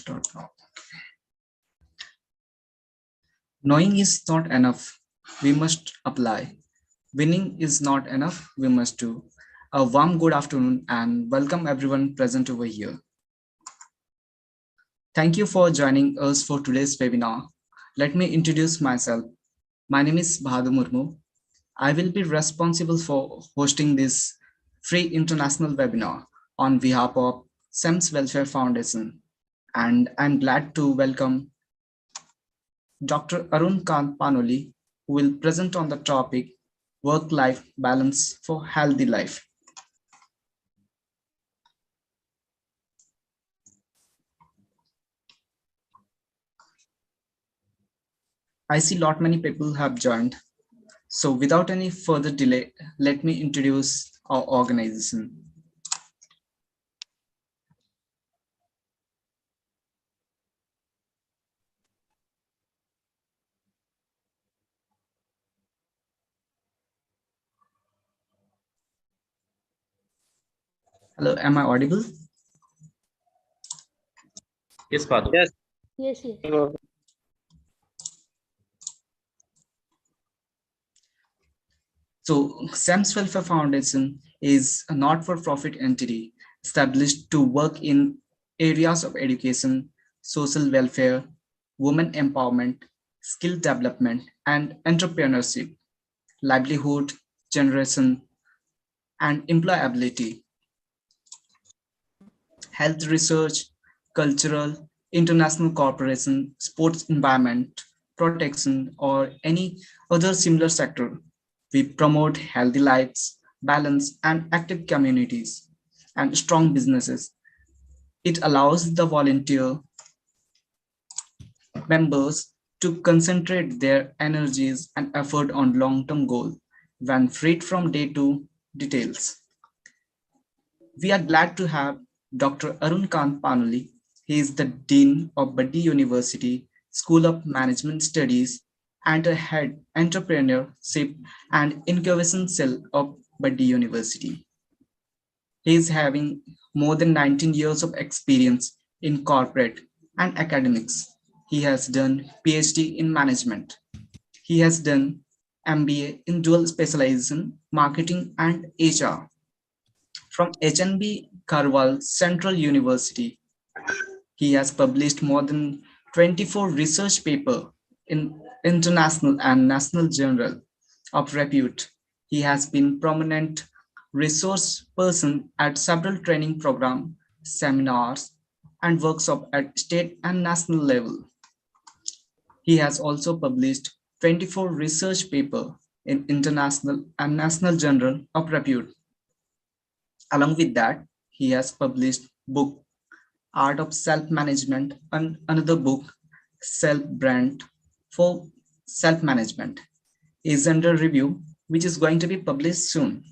start now. Knowing is not enough. We must apply. Winning is not enough. We must do. A warm good afternoon and welcome everyone present over here. Thank you for joining us for today's webinar. Let me introduce myself. My name is Bahadur Murmu. I will be responsible for hosting this free international webinar on behalf of SEMS Welfare Foundation. And I'm glad to welcome Dr. Arun Kant Panoli, who will present on the topic work-life balance for healthy life. I see lot many people have joined. So without any further delay, let me introduce our organization. Hello, am I audible? Yes, Father. Yes. So SEMS Welfare Foundation is a not-for-profit entity established to work in areas of education, social welfare, women empowerment, skill development, and entrepreneurship, livelihood generation, and employability, health research, cultural, international cooperation, sports environment, protection, or any other similar sector. We promote healthy lives, balance, and active communities, and strong businesses. It allows the volunteer members to concentrate their energies and effort on long-term goals when freed from day-to details. We are glad to have Dr. Arun Kant Panoli. He is the Dean of Buddy University School of Management Studies and a head entrepreneurship and incubation cell of Buddy University. He is having more than 19 years of experience in corporate and academics. He has done PhD in management. He has done MBA in dual specialization, marketing and HR from HNB Karwal Central University. He has published more than 24 research papers in international and national journal of repute. He has been prominent resource person at several training programs, seminars, and workshops at state and national level. He has also published 24 research papers in international and national journal of repute. Along with that, he has published book Art of Self-Management and another book, Self-Brand for Self-Management, is under review, which is going to be published soon.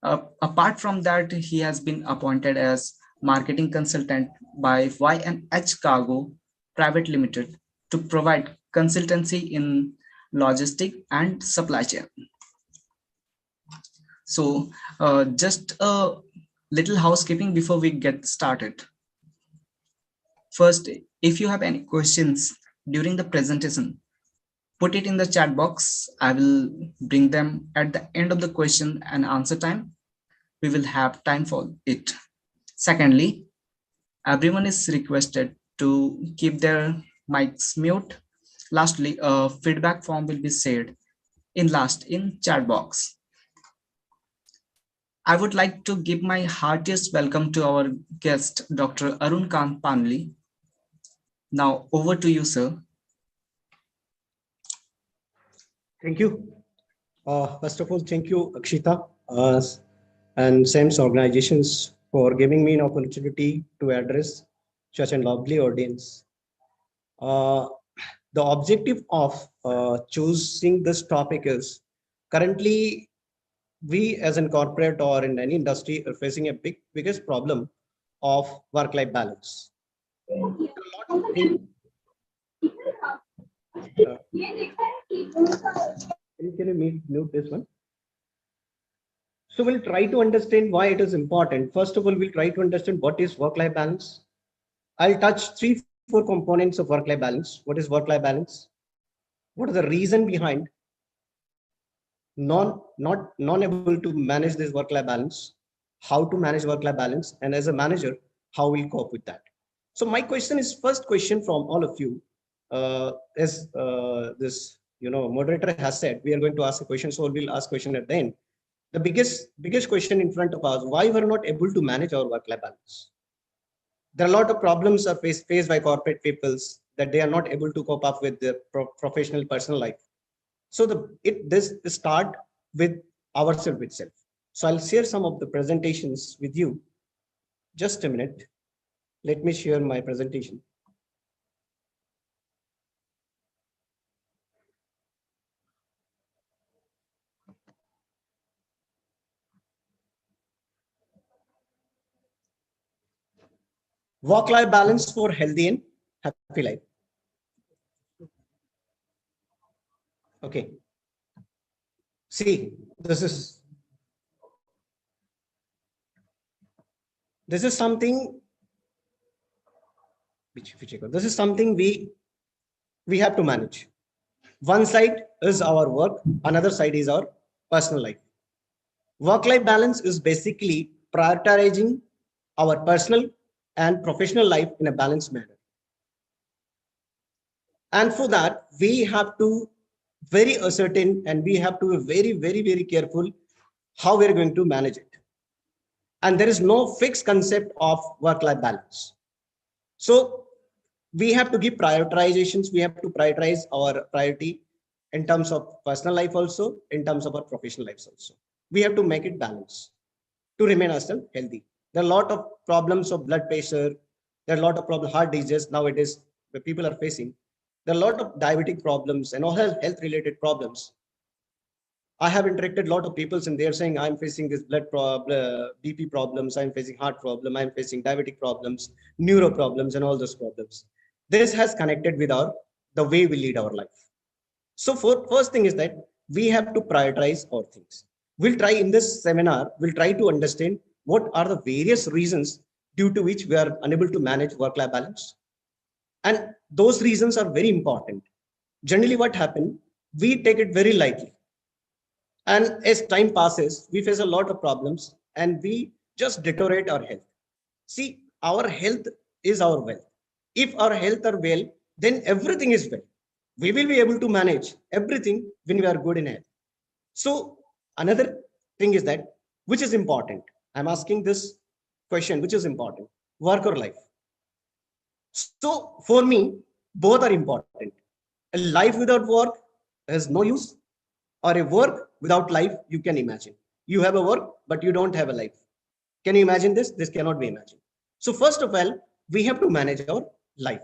Apart from that, he has been appointed as marketing consultant by Y&H Cargo Private Limited to provide consultancy in logistics and supply chain. So just a little housekeeping before we get started. First, if you have any questions during the presentation, put it in the chat box. I will bring them at the end of the question and answer time. We will have time for it. Secondly, everyone is requested to keep their mics mute. Lastly, a feedback form will be shared in chat box. I would like to give my heartiest welcome to our guest, Dr. Arun Kant Panoli. Now over to you, sir. Thank you. First of all, thank you, Akshita, and SEMS organizations for giving me an opportunity to address such a lovely audience. The objective of choosing this topic is currently we as in corporate or in any industry are facing a biggest problem of work-life balance. Can you mute this one? So we'll try to understand why it is important. First of all, we'll try to understand what is work-life balance. I'll touch 3, 4 components of work-life balance. What is work-life balance? What is the reason behind non able to manage this work-life balance? How to manage work-life balance, and as a manager, how we'll cope with that. So my question is, first question from all of you, as this moderator has said, we are going to ask a question, so we'll ask question at the end. The biggest question in front of us: why we're not able to manage our work-life balance? There are a lot of problems are faced by corporate peoples, that they are not able to cope up with their professional personal life. So this start with ourselves itself. So I'll share some of the presentations with you. Just a minute. Let me share my presentation. Work-life balance for healthy and happy life. Okay. See, this is something this is something we have to manage. One side is our work, another side is our personal life. Work-life balance is basically prioritizing our personal and professional life in a balanced manner. And for that, we have to very ascertain, and we have to be very careful how we're going to manage it. And there is no fixed concept of work-life balance. So we have to give prioritizations. We have to prioritize our priority in terms of personal life, also in terms of our professional lives also. We have to make it balanced to remain ourselves healthy. There are a lot of problems of blood pressure. There are a lot of problems, heart disease nowadays, where people are facing. There are a lot of diabetic problems and all health related problems. I have interacted a lot of people, and they're saying, I'm facing this BP problems, I'm facing heart problem, I'm facing diabetic problems, neuro problems, and all those problems. This has connected with the way we lead our life. So first thing is that we have to prioritize our things. We'll try in this seminar, we'll try to understand what are the various reasons due to which we are unable to manage work-life balance. And those reasons are very important. Generally what happens, we take it very lightly. And as time passes, we face a lot of problems and we just deteriorate our health. See, our health is our wealth. If our health are well, then everything is well. We will be able to manage everything when we are good in health. So another thing is that, which is important? I'm asking this question, which is important? Work or life? So for me, both are important. A life without work has no use, or a work without life, you can imagine. You have a work, but you don't have a life. Can you imagine this? This cannot be imagined. So first of all, we have to manage our life.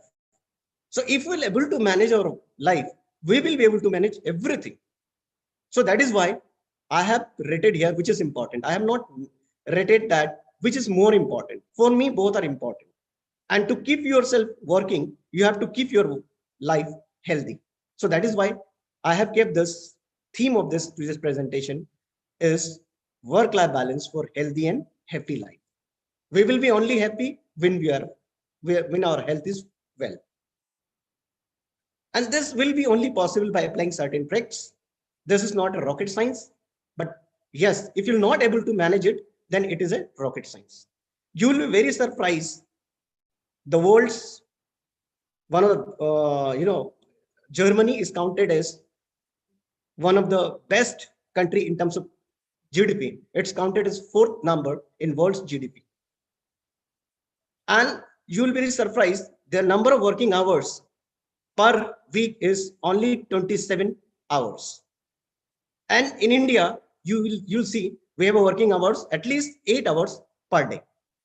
So if we're able to manage our life, we will be able to manage everything. So that is why I have rated here, which is important. I have not rated that, which is more important. For me, both are important. And to keep yourself working, you have to keep your life healthy. So that is why I have kept this theme of this presentation is work-life balance for healthy and happy life. We will be only happy when when our health is well. And this will be only possible by applying certain tricks. This is not a rocket science, but yes, if you're not able to manage it, then it is a rocket science. You will be very surprised. The world's one of Germany is counted as one of the best country in terms of GDP. It's counted as fourth number in world's GDP. And you will be surprised, their number of working hours per week is only 27 hours. And in India, you'll see we have a working hours at least 8 hours per day.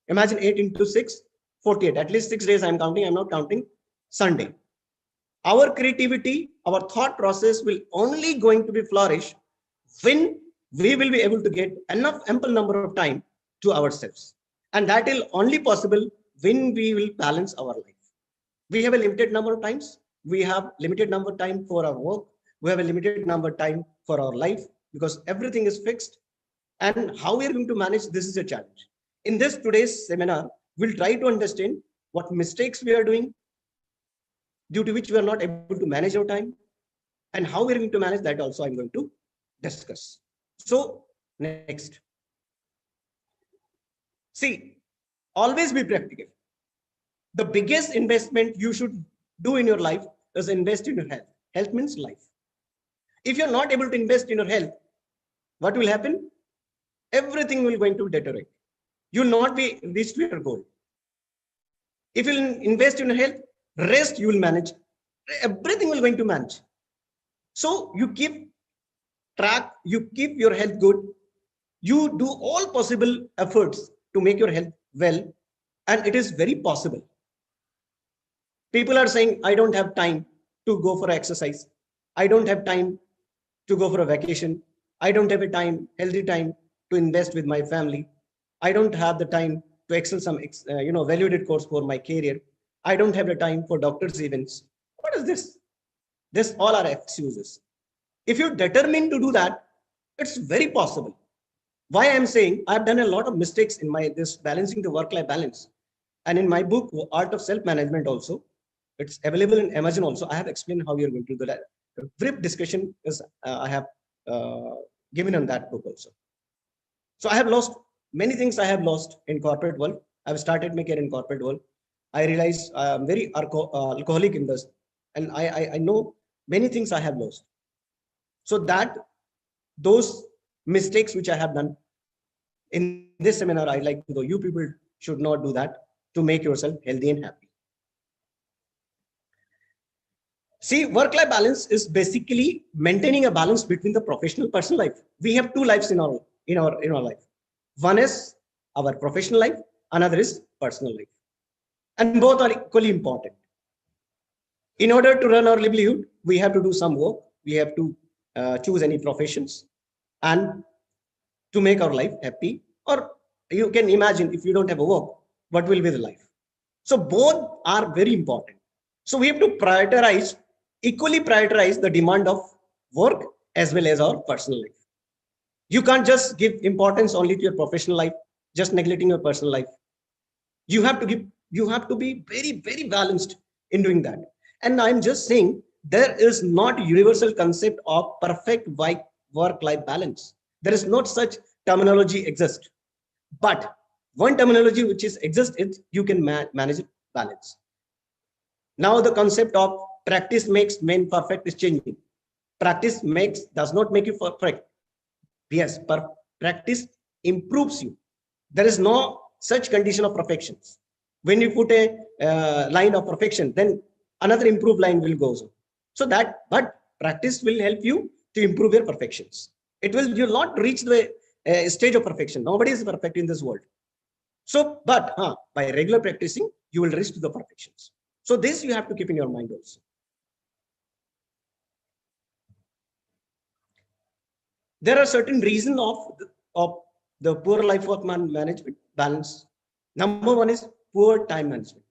Imagine 8 into 6, 48. At least 6 days I'm counting. I'm not counting Sunday. Our creativity, our thought process will only going to be flourish when we will be able to get ample number of time to ourselves. And that will only possible when we will balance our life. We have a limited number of times. We have limited number of time for our work. We have a limited number of time for our life because everything is fixed. And how we are going to manage this is a challenge. In this today's seminar, we'll try to understand what mistakes we are doing, due to which we are not able to manage our time, and how we're going to manage that also I'm going to discuss. So next, see, always be practical. The biggest investment you should do in your life is invest in your health. Health means life. If you're not able to invest in your health, what will happen? Everything will going to deteriorate. You'll not be reached to your goal. If you invest in your health, rest you will manage. Everything will going to manage. So you keep track, you keep your health good. You do all possible efforts to make your health well, and it is very possible. People are saying, I don't have time to go for exercise. I don't have time to go for a vacation. I don't have a time, healthy time to invest with my family. I don't have the time to excel some, valued course for my career. I don't have the time for doctor's events. What is this? This all are excuses. If you're determined to do that, it's very possible. Why I'm saying I've done a lot of mistakes in my this balancing the work-life balance, and in my book Art of Self-Management also, it's available in Amazon also. I have explained how you're going to do that. A brief discussion is I have given on that book also. So I have lost many things. I have lost in corporate world. I've started my career in corporate world. I realized I'm very alcoholic in this, and I know many things I have lost. So that those mistakes which I have done in this seminar, I like to know you people should not do that to make yourself healthy and happy. See, work-life balance is basically maintaining a balance between the professional and personal life. We have two lives in our life. One is our professional life, another is personal life, and both are equally important. In order to run our livelihood, we have to do some work. We have to choose any professions, and to make our life happy. Or you can imagine if you don't have a work, what will be the life? So both are very important. So we have to equally prioritize the demand of work as well as our personal life. You can't just give importance only to your professional life, just neglecting your personal life. You have to be very, very balanced in doing that. And I'm just saying there is not a universal concept of perfect work-life balance. There is not such terminology exist. But one terminology which exists is you can manage balance. Now the concept of practice makes men perfect is changing. Practice does not make you perfect. Yes, practice improves you. There is no such condition of perfections. When you put a line of perfection, then another improved line will go. But practice will help you to improve your perfections. You'll not reach the stage of perfection. Nobody is perfect in this world. So, but by regular practicing, you will reach to the perfections. So this you have to keep in your mind also. There are certain reasons of the poor life work management balance. Number one is poor time management.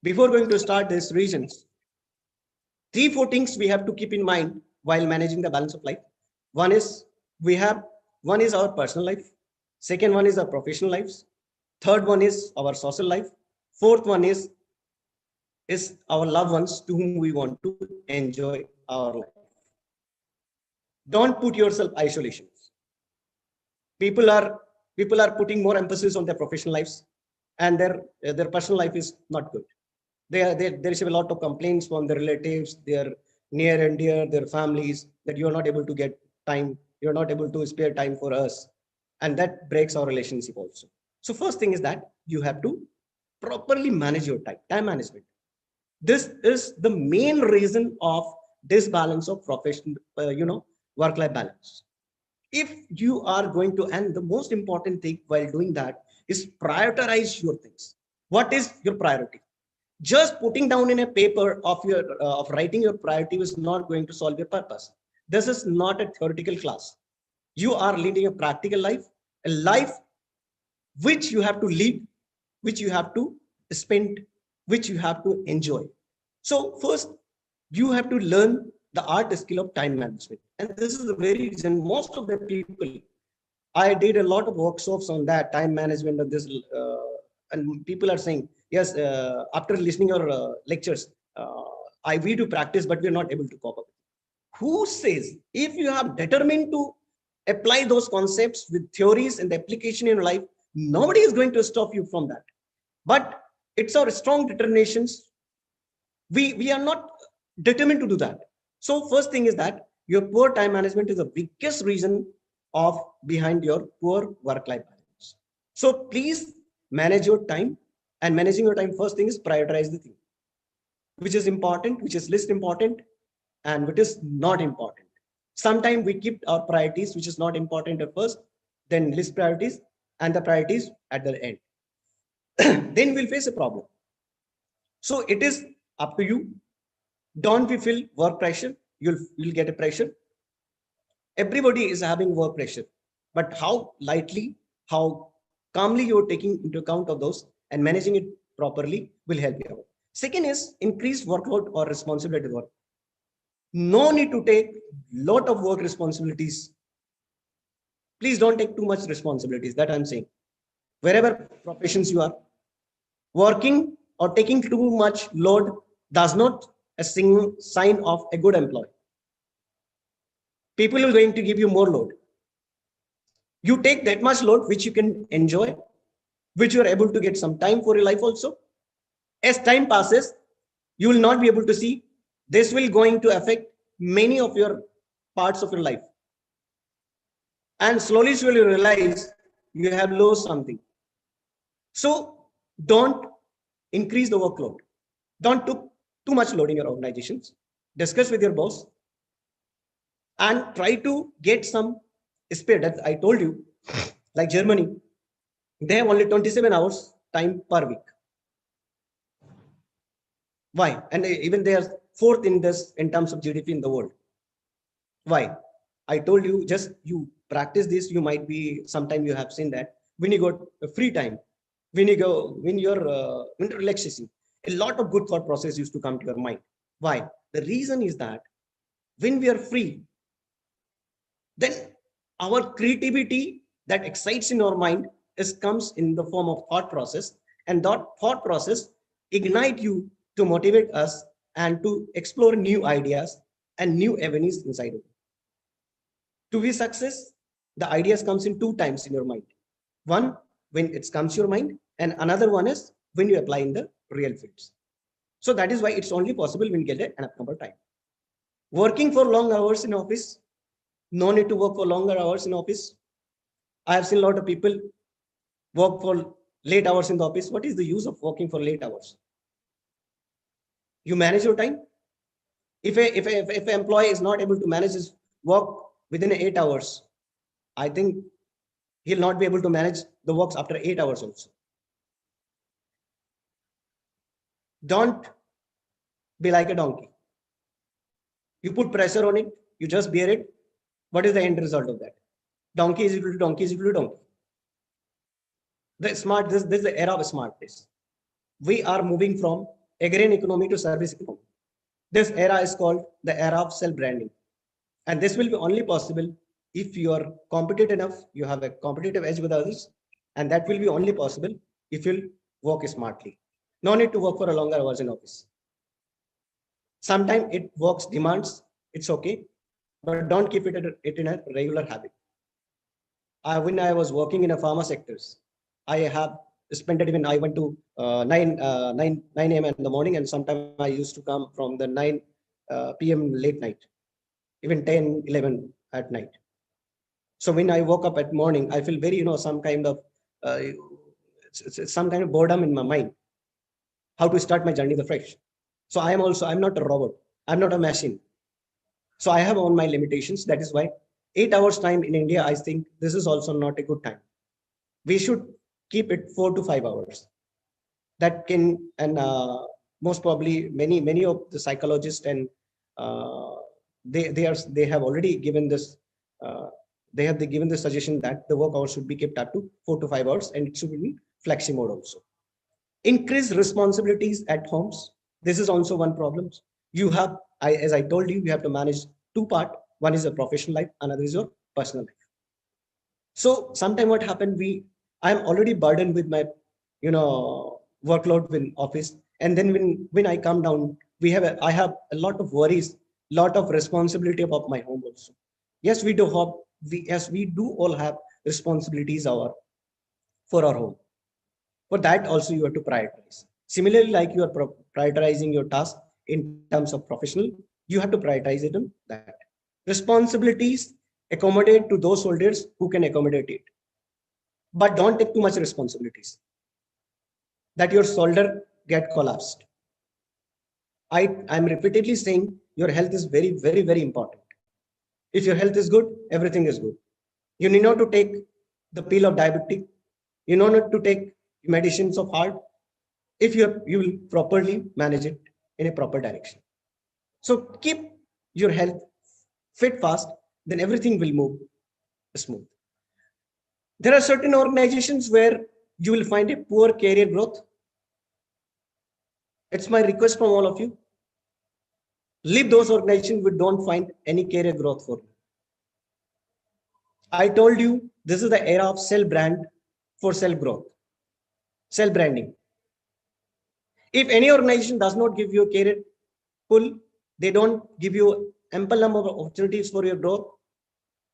Before going to start these reasons, 3-4 things we have to keep in mind while managing the balance of life. One is our personal life. Second one is our professional lives. Third one is our social life. Fourth one is our loved ones to whom we want to enjoy our life. Don't put yourself isolations. People are putting more emphasis on their professional lives, and their personal life is not good. There is a lot of complaints from their relatives, their near and dear, their families, that you are not able to get time, you're not able to spare time for us, and that breaks our relationship also. So first thing is that you have to properly manage your time management. This is the main reason of disbalance of professional, work-life balance. If you are going to, and the most important thing while doing that is prioritize your things. What is your priority? Just putting down in a paper of writing your priority is not going to solve your purpose. This is not a theoretical class. You are leading a practical life, a life which you have to lead, which you have to spend, which you have to enjoy. So first, you have to learn the art skill of time management. And this is the very reason most of the people, I did a lot of workshops on that time management of this, and people are saying, yes, after listening your lectures, we do practice, but we're not able to cope up. Who says if you have determined to apply those concepts with theories and the application in your life, nobody is going to stop you from that. But it's our strong determinations. We are not determined to do that. So first thing is that your poor time management is the biggest reason of behind your poor work-life balance. So please manage your time, and managing your time, first thing is prioritize the thing which is important, which is least important, and which is not important. Sometimes we keep our priorities, which is not important at first, then list priorities, and the priorities at the end. Then we'll face a problem. So it is up to you. Don't we feel work pressure? You'll get a pressure. Everybody is having work pressure, but how lightly, how calmly you're taking into account of those and managing it properly will help you out. Second is increased workload or responsibility work. No need to take lot of work responsibilities. Please don't take too much responsibilities. That I'm saying. Wherever professions you are working or taking too much load does not a single sign of a good employee. People are going to give you more load. You take that much load which you can enjoy, which you are able to get some time for your life also. As time passes, you will not be able to see. This will going to affect many of your parts of your life. And slowly you realize you have lost something. So don't increase the workload. Don't took too much load in your organizations. Discuss with your boss and try to get some spare. That I told you, like Germany, they have only 27 hours time per week. Why? And even they are fourth in this in terms of GDP in the world. Why? I told you, just you practice this, you might be, sometime you have seen that when you got free time, when you're relaxing, a lot of good thought process used to come to your mind. Why? The reason is that when we are free, then our creativity that excites in our mind comes in the form of thought process, and that thought process ignite you to motivate us and to explore new ideas and new avenues inside of it. To be success, the ideas comes in two times in your mind. One, when it comes to your mind, and another one is when you apply in the real fields. So that is why it's only possible when you get an number time. Working for long hours in office, no need to work for longer hours in office. I have seen a lot of people work for late hours in the office. What is the use of working for late hours? You manage your time. If an employee is not able to manage his work within 8 hours, I think he'll not be able to manage the works after 8 hours also. Don't be like a donkey. You put pressure on it, you just bear it. What is the end result of that? Donkey is equal to donkey is equal to donkey. This is the era of smartness. We are moving from agrarian economy to service economy. This era is called the era of self-branding. And this will be only possible if you are competent enough, you have a competitive edge with others, and that will be only possible if you work smartly. No need to work for a longer hours in office. Sometimes it works demands, it's okay, but don't keep it in a regular habit. When I was working in a pharma sectors, I have spent it even I went to 9 a.m. in the morning, and sometimes I used to come from the 9 p.m. late night, even 10, 11 at night. So when I woke up at morning, I feel very, some kind of some kind of boredom in my mind. How to start my journey the fresh. So I'm not a robot. I'm not a machine. So I have on my limitations. That is why 8 hours time in India, I think this is also not a good time. We should keep it 4 to 5 hours. That can, and most probably many of the psychologists and they have already given this they have given the suggestion that the work hours should be kept up to 4 to 5 hours, and it should be flexi mode also. Increase responsibilities at homes. This is also one problem. You have, as I told you, you have to manage two parts. One is a professional life, another is your personal life. So sometime what happened, I'm already burdened with my, workload in office, and then when I come down, I have a lot of worries, lot of responsibility about my home also. Yes, we do all have responsibilities for our home. For that also you have to prioritize. Similarly, like you are prioritizing your task in terms of professional, you have to prioritize it on that. Responsibilities accommodate to those soldiers who can accommodate it, but don't take too much responsibilities that your shoulder get collapsed. I'm repeatedly saying your health is very, very, very important. If your health is good, everything is good. You need not to take the pill of diabetic. You know not to take medicines of heart if you will properly manage it in a proper direction. So keep your health fit fast, then everything will move smooth. There are certain organizations where you will find a poor career growth. It's my request from all of you. Leave those organizations which don't find any career growth for you. I told you this is the era of self brand for self growth, self branding. If any organization does not give you a career pull, they don't give you ample number of opportunities for your growth.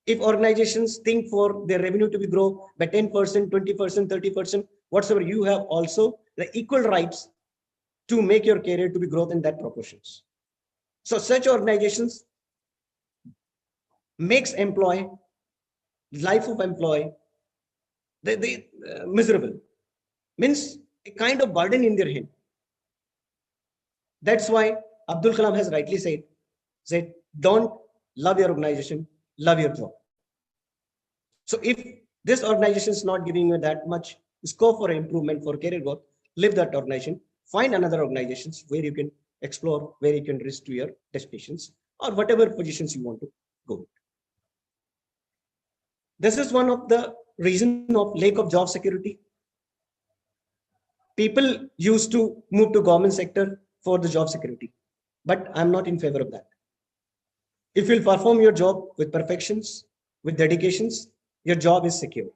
If organizations think for their revenue to be grow by 10%, 20%, 30%, whatsoever, you have also the equal rights to make your career to be growth in that proportions. So such organizations makes employee, life of employee, they miserable, means a kind of burden in their head. That's why Abdul Kalam has rightly said, don't love your organization, love your job. So if this organization is not giving you that much scope for improvement for career growth, leave that organization, find another organizations where you can explore, where you can reach to your destinations or whatever positions you want to go. This is one of the reason of lack of job security. People used to move to government sector for the job security, but I'm not in favor of that. If you'll perform your job with perfections, with dedications, your job is secure.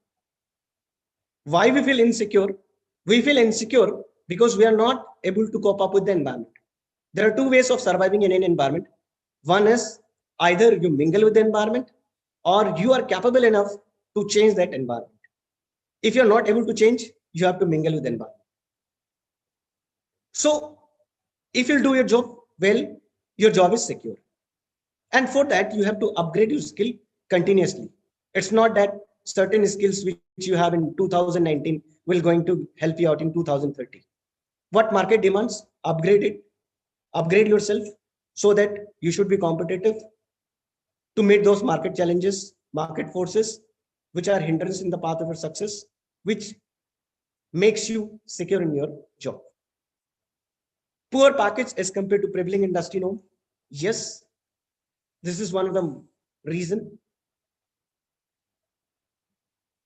Why we feel insecure? We feel insecure because we are not able to cope up with the environment. There are two ways of surviving in an environment. One is either you mingle with the environment or you are capable enough to change that environment. If you're not able to change, you have to mingle with the environment. So if you'll do your job well, your job is secure. And for that, you have to upgrade your skill continuously. It's not that certain skills which you have in 2019 will going to help you out in 2030. What market demands, upgrade it, upgrade yourself so that you should be competitive to meet those market challenges, market forces, which are hindrance in the path of your success, which makes you secure in your job. Poor package as compared to prevailing industry norm. Yes, this is one of the reason.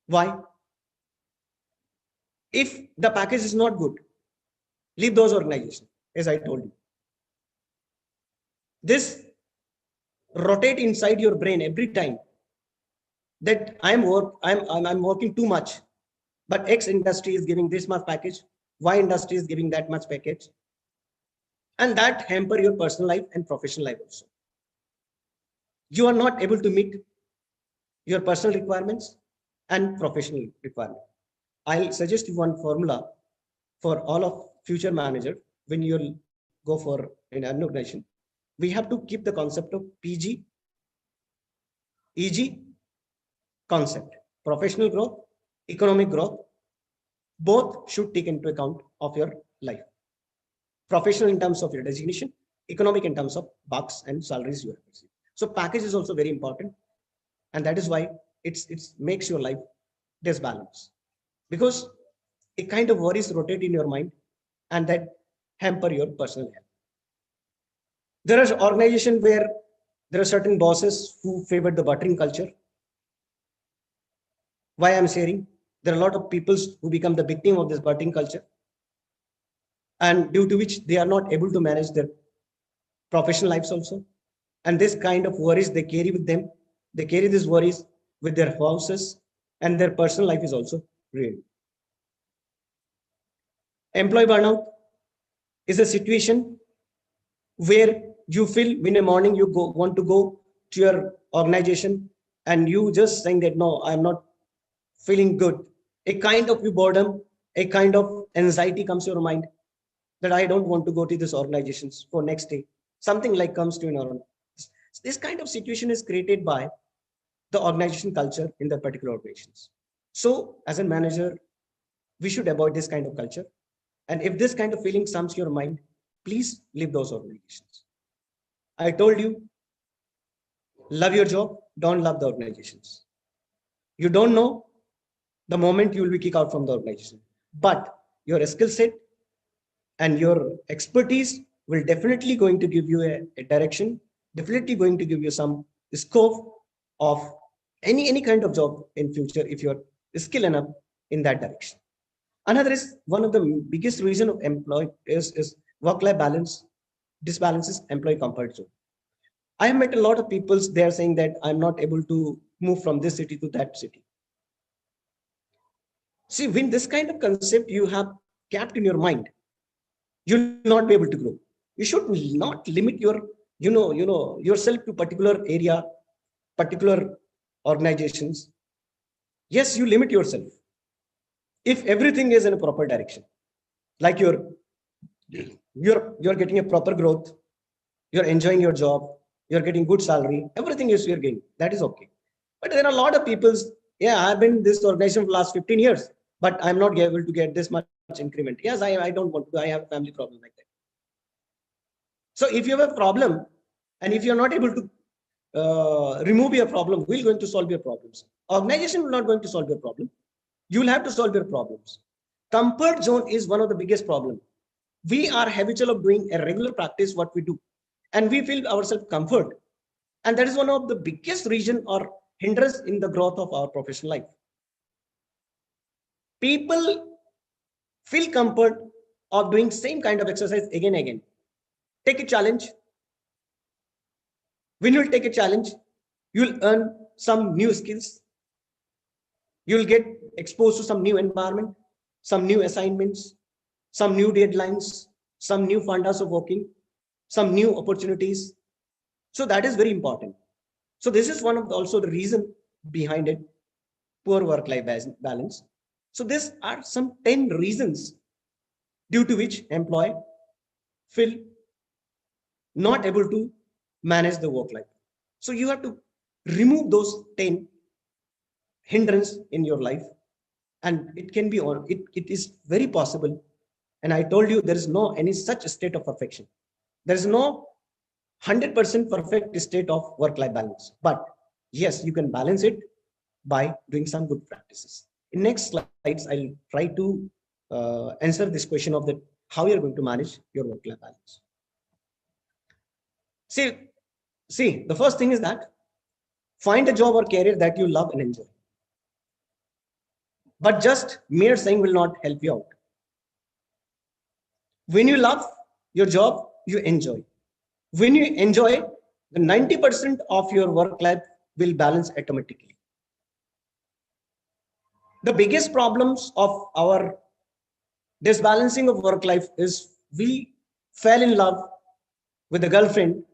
Why? If the package is not good, leave those organizations, as I told you. This rotate inside your brain every time that I'm working too much, but X industry is giving this much package, Y industry is giving that much package, and that hamper your personal life and professional life also. You are not able to meet your personal requirements and professional requirement. I'll suggest you one formula for all of future manager when you'll go for an organization. We have to keep the concept of PG, EG concept, professional growth, economic growth, both should take into account of your life. Professional in terms of your designation, economic in terms of bucks and salaries you have received. So package is also very important. And that is why it makes your life disbalanced, because a kind of worries rotate in your mind and that hamper your personal health. There are organizations where there are certain bosses who favor the buttering culture. Why I'm sharing? There are a lot of people who become the victim of this buttering culture, and due to which they are not able to manage their professional lives also. And this kind of worries they carry with them. They carry these worries with their houses, and their personal life is also ruined. Employee burnout is a situation where you feel in the morning you want to go to your organization and you just saying that no, I'm not feeling good. A kind of boredom, a kind of anxiety comes to your mind that I don't want to go to this organizations for next day. Something like comes to your own. This kind of situation is created by the organization culture in the particular organizations. So as a manager, we should avoid this kind of culture. And if this kind of feeling comes to your mind, please leave those organizations. I told you, love your job, don't love the organizations. You don't know the moment you will be kicked out from the organization. But your skill set and your expertise will definitely going to give you a direction, definitely going to give you some scope of any kind of job in future if you're skill enough in that direction. Another is one of the biggest reason of employee is work-life balance, disbalances employee comfort zone. I have met a lot of people, they are saying that I'm not able to move from this city to that city. See, when this kind of concept you have kept in your mind, you'll not be able to grow. You should not limit your, yourself to particular area, particular organizations. Yes, you limit yourself. If everything is in a proper direction, like you're getting a proper growth, you're enjoying your job, you're getting good salary, everything is you're getting, that is okay. But there are a lot of people's, yeah, I've been in this organization for the last 15 years, but I'm not able to get this much increment. Yes, I don't want to, I have a family problem like that. So if you have a problem and if you're not able to remove your problem, who is going to solve your problems? Organization will not going to solve your problem. You will have to solve your problems. Comfort zone is one of the biggest problem. We are habitual of doing a regular practice what we do, and we feel ourselves comfort, and that is one of the biggest reason or hindrance in the growth of our professional life. People feel comfort of doing same kind of exercise again and again. Take a challenge. When you take a challenge, you'll earn some new skills. You'll get exposed to some new environment, some new assignments, some new deadlines, some new fundas of working, some new opportunities. So that is very important. So this is one of also the reason behind it, poor work-life balance. So these are some 10 reasons due to which employee feel not able to manage the work life. So you have to remove those 10 hindrance in your life, and it can be on it is very possible. And I told you there is no any such state of perfection. There is no 100% perfect state of work-life balance, but yes, you can balance it by doing some good practices. In next slides, I'll try to answer this question of that how you're going to manage your work-life balance. See, the first thing is that find a job or career that you love and enjoy. But just mere saying will not help you out. When you love your job, you enjoy. When you enjoy, the 90% of your work life will balance automatically. The biggest problems of our disbalancing of work life is we fell in love with a girlfriend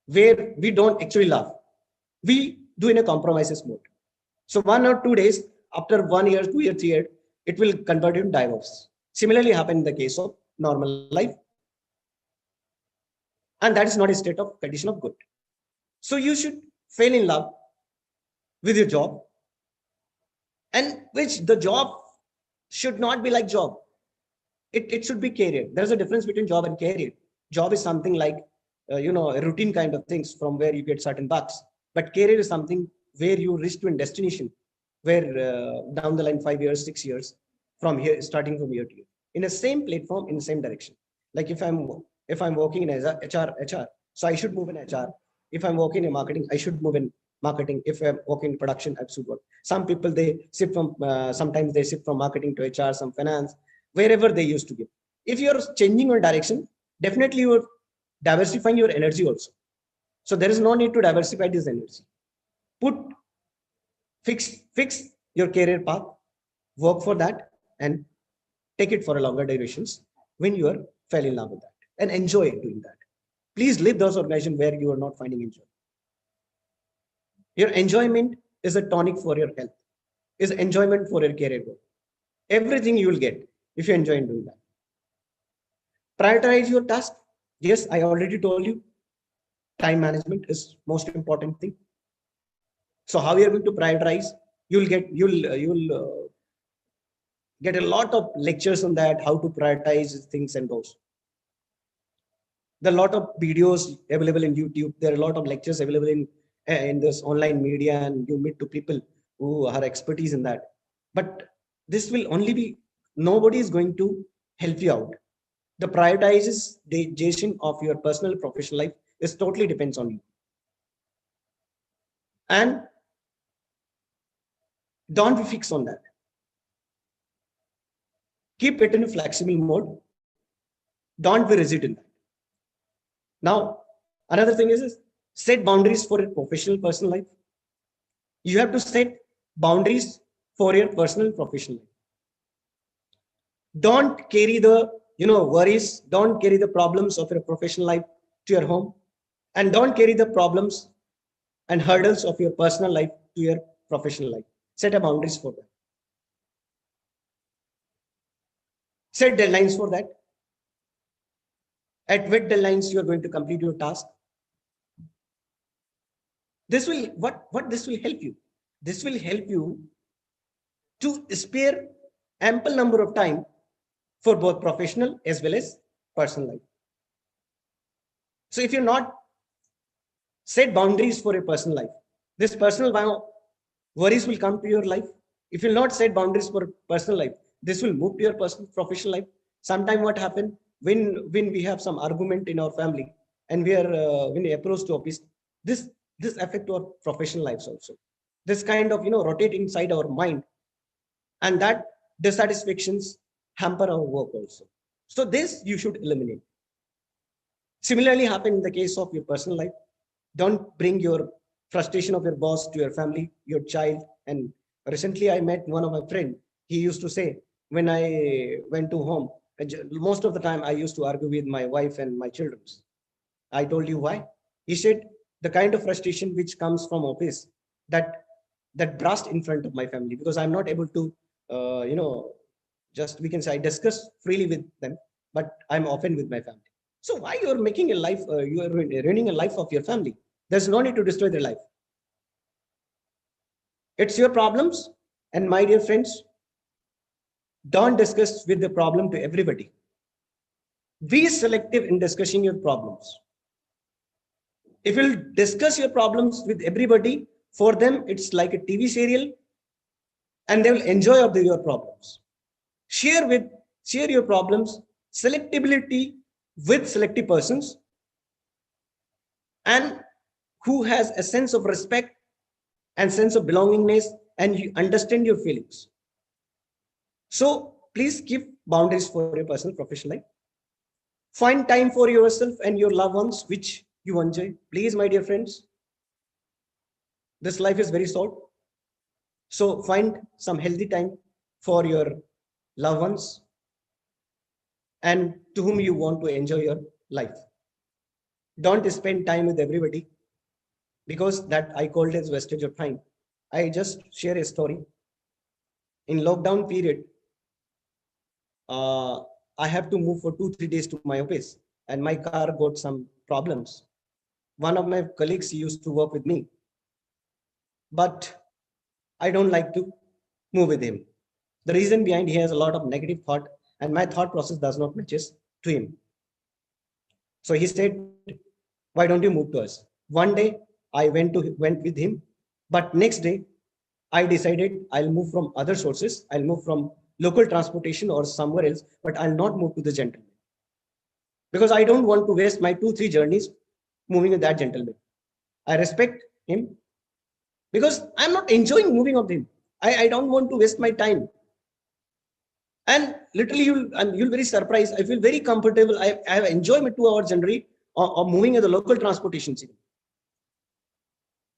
where we don't actually love. We do in a compromises mode. So 1 or 2 days after 1 year, 2 years, 3 years, it will convert into divorce. Similarly happen in the case of normal life. And that is not a state of condition of good. So you should fall in love with your job, and which the job should not be like job. It should be career. There's a difference between job and career. Job is something like, a routine kind of things from where you get certain bucks. But career is something where you reach to a destination, where down the line 5 years, 6 years, from here, starting from year to year, in the same platform, in the same direction. Like if I'm working in HR, so I should move in HR. If I'm working in marketing, I should move in marketing. If I'm working in production, I should work. Some people they shift from sometimes they shift from marketing to HR, some finance, wherever they used to give. If you're changing your direction, definitely you're diversifying your energy also. So there is no need to diversify this energy. Fix your career path, work for that, and take it for a longer durations when you are fell in love with that and enjoy doing that. Please leave those organizations where you are not finding enjoy. Your enjoyment is a tonic for your health, is enjoyment for your career growth. Everything you will get if you enjoy doing that. Prioritize your task. Yes, I already told you, time management is most important thing. So how you are going to prioritize? You'll get a lot of lectures on that, how to prioritize things and those. There are a lot of videos available in YouTube. There are a lot of lectures available in this online media, and you meet to people who are expertise in that. But this will only be, nobody is going to help you out. The prioritization of your personal professional life is totally depends on you. And don't be fixed on that. Keep it in a flexible mode. Don't be rigid in that. Now, another thing is set boundaries for your professional personal life. You have to set boundaries for your personal professional life. Don't carry the worries, don't carry the problems of your professional life to your home, and don't carry the problems and hurdles of your personal life to your professional life. Set a boundaries for that. Set deadlines for that. At what deadlines you are going to complete your task. This will what this will help you. This will help you to spare ample number of time for both professional as well as personal life. So if you're not set boundaries for your personal life, this personal worries will come to your life. If you'll not set boundaries for personal life, this will move to your personal professional life. Sometime what happen when we have some argument in our family and we are when we approach to office, this affect our professional lives also. This kind of rotate inside our mind, and that dissatisfactions hamper our work also. So this you should eliminate. Similarly happen in the case of your personal life. Don't bring your frustration of your boss to your family, your child. And recently I met one of my friend. He used to say, when I went to home, most of the time I used to argue with my wife and my children. I told you why. He said, the kind of frustration which comes from office, that burst in front of my family, because I'm not able to, just we can say I discuss freely with them, but I'm often with my family. So why you're making a life, you are ruining a life of your family? There's no need to destroy their life. It's your problems. And my dear friends, don't discuss with the problem to everybody. Be selective in discussing your problems. If you'll discuss your problems with everybody, for them, it's like a TV serial, and they will enjoy of your problems. Share your problems, selectivity with selective persons, and who has a sense of respect and sense of belongingness, and you understand your feelings. So please keep boundaries for your personal professional life. Find time for yourself and your loved ones which you enjoy. Please, my dear friends, this life is very short. So find some healthy time for your loved ones and to whom you want to enjoy your life. Don't spend time with everybody, because that I called as wastage of time. I just share a story. In lockdown period, I have to move for 2-3 days to my office, and my car got some problems. One of my colleagues used to work with me, but I don't like to move with him. The reason behind, he has a lot of negative thought, and my thought process does not matches to him. So he said, why don't you move to us? One day I went with him, but next day I decided I'll move from other sources. I'll move from local transportation or somewhere else, but I'll not move to the gentleman, because I don't want to waste my 2-3 journeys moving with that gentleman. I respect him because I'm not enjoying moving with him. I don't want to waste my time. And literally, you'll very surprised. I feel very comfortable. I have enjoyed my 2 hour journey of moving in the local transportation,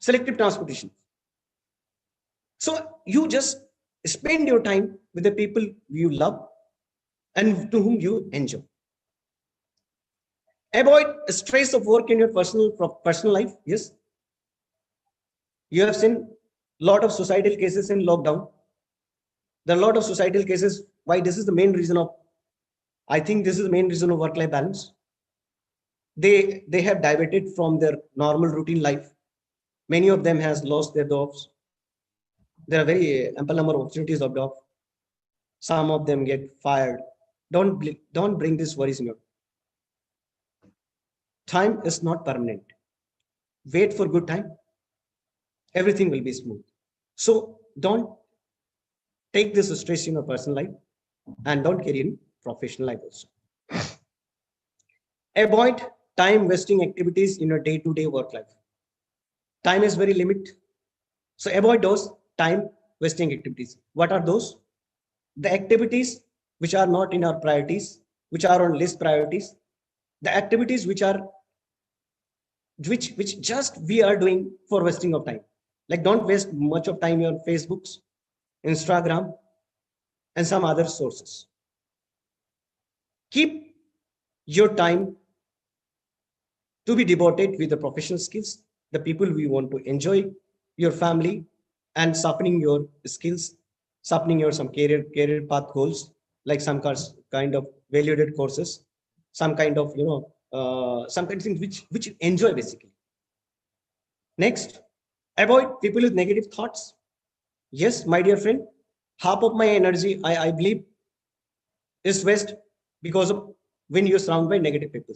selective transportation. So you just spend your time with the people you love, and to whom you enjoy. Avoid stress of work in your personal life. Yes, you have seen a lot of societal cases in lockdown. There are a lot of societal cases. Why? This is the main reason of, I think this is the main reason of work-life balance. They have diverted from their normal routine life. Many of them has lost their jobs. There are very ample number of opportunities of job. Some of them get fired. Don't bring this worries in your. Time is not permanent. Wait for good time. Everything will be smooth. So don't take this stress in your personal life and don't carry in professional life also. Avoid time wasting activities in your day-to-day work life. Time is very limited. So avoid those time wasting activities. What are those? The activities which are not in our priorities, which are on list priorities, the activities which just we are doing for wasting of time. Like don't waste much of time on Facebooks, Instagram, and some other sources. Keep your time to be devoted with the professional skills, the people we want to enjoy, your family, and sharpening your skills, sharpening your some career path goals, like some kind of valued courses, some kind of some kind of things which you enjoy basically. Next, avoid people with negative thoughts. Yes, my dear friend, half of my energy I believe is waste because of when you're surrounded by negative people.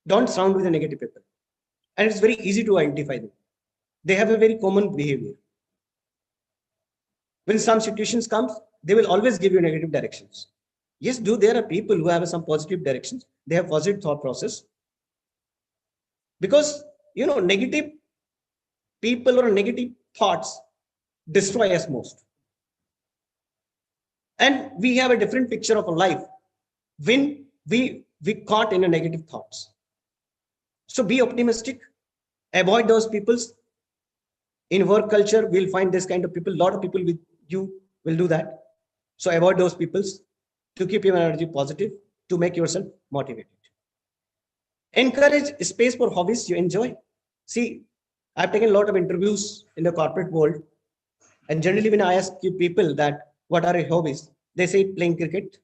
Don't surround with the negative people. And it's very easy to identify them. They have a very common behavior. When some situations comes, they will always give you negative directions. Yes, there are people who have some positive directions. They have positive thought process. Because, negative people or negative thoughts destroy us most. And we have a different picture of a life when we caught in a negative thoughts. So be optimistic, avoid those peoples. In work culture, we'll find this kind of people. A lot of people with you will do that. So avoid those peoples to keep your energy positive, to make yourself motivated. Encourage space for hobbies you enjoy. See, I've taken a lot of interviews in the corporate world. And generally, when I ask you people that what are your hobbies, they say playing cricket,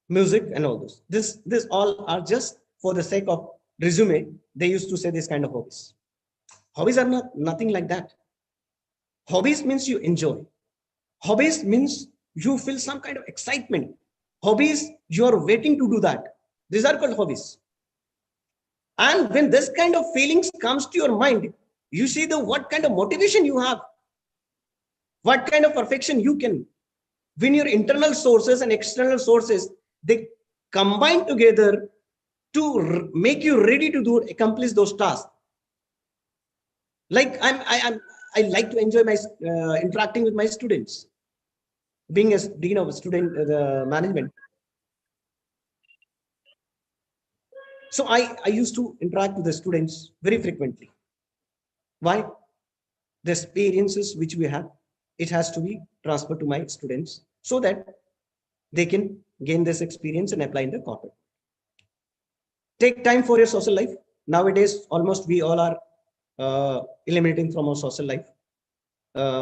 music, and all those. This all are just for the sake of resume. They used to say this kind of hobbies. Hobbies are nothing like that. Hobbies means you enjoy. Hobbies means you feel some kind of excitement. Hobbies, you are waiting to do that. These are called hobbies. And when this kind of feelings comes to your mind, you see what kind of motivation you have, what kind of perfection you can. When your internal sources and external sources, they combine together to make you ready to accomplish those tasks. Like I like to enjoy my interacting with my students. Being a dean of student management, so I used to interact with the students very frequently. Why? The experiences which we have, it has to be transferred to my students so that they can gain this experience and apply in the corporate. Take time for your social life. Nowadays, almost we all are eliminating from our social life.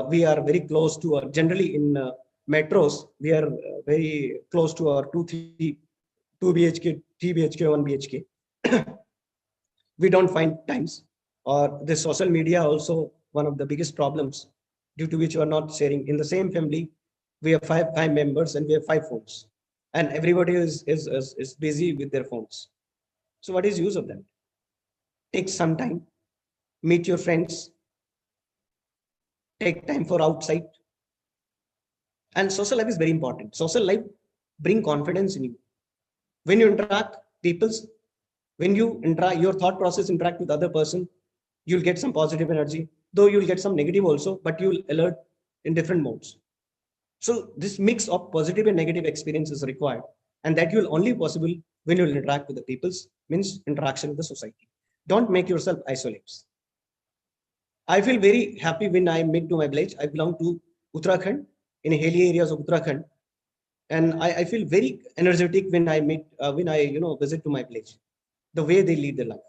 We are very close to our, generally in metros, we are very close to our 2 BHK, 3 BHK, 1 BHK. We don't find times. Or the social media also one of the biggest problems due to which we are not sharing. In the same family, we have five members and we have 5 phones. And everybody is busy with their phones. So what is use of that? Take some time, meet your friends, take time for outside. And social life is very important. Social life bring confidence in you. When you interact people's, when you interact, your thought process interact with other person, you'll get some positive energy, though you'll get some negative also, but you'll alert in different modes. So this mix of positive and negative experience is required. And that will only possible when you'll interact with the people's, means interaction with the society. Don't make yourself isolate. I feel very happy when I make to my village. I belong to Uttarakhand, in hilly areas of Uttarakhand. And I feel very energetic when I meet, when I, visit to my village, the way they lead their life.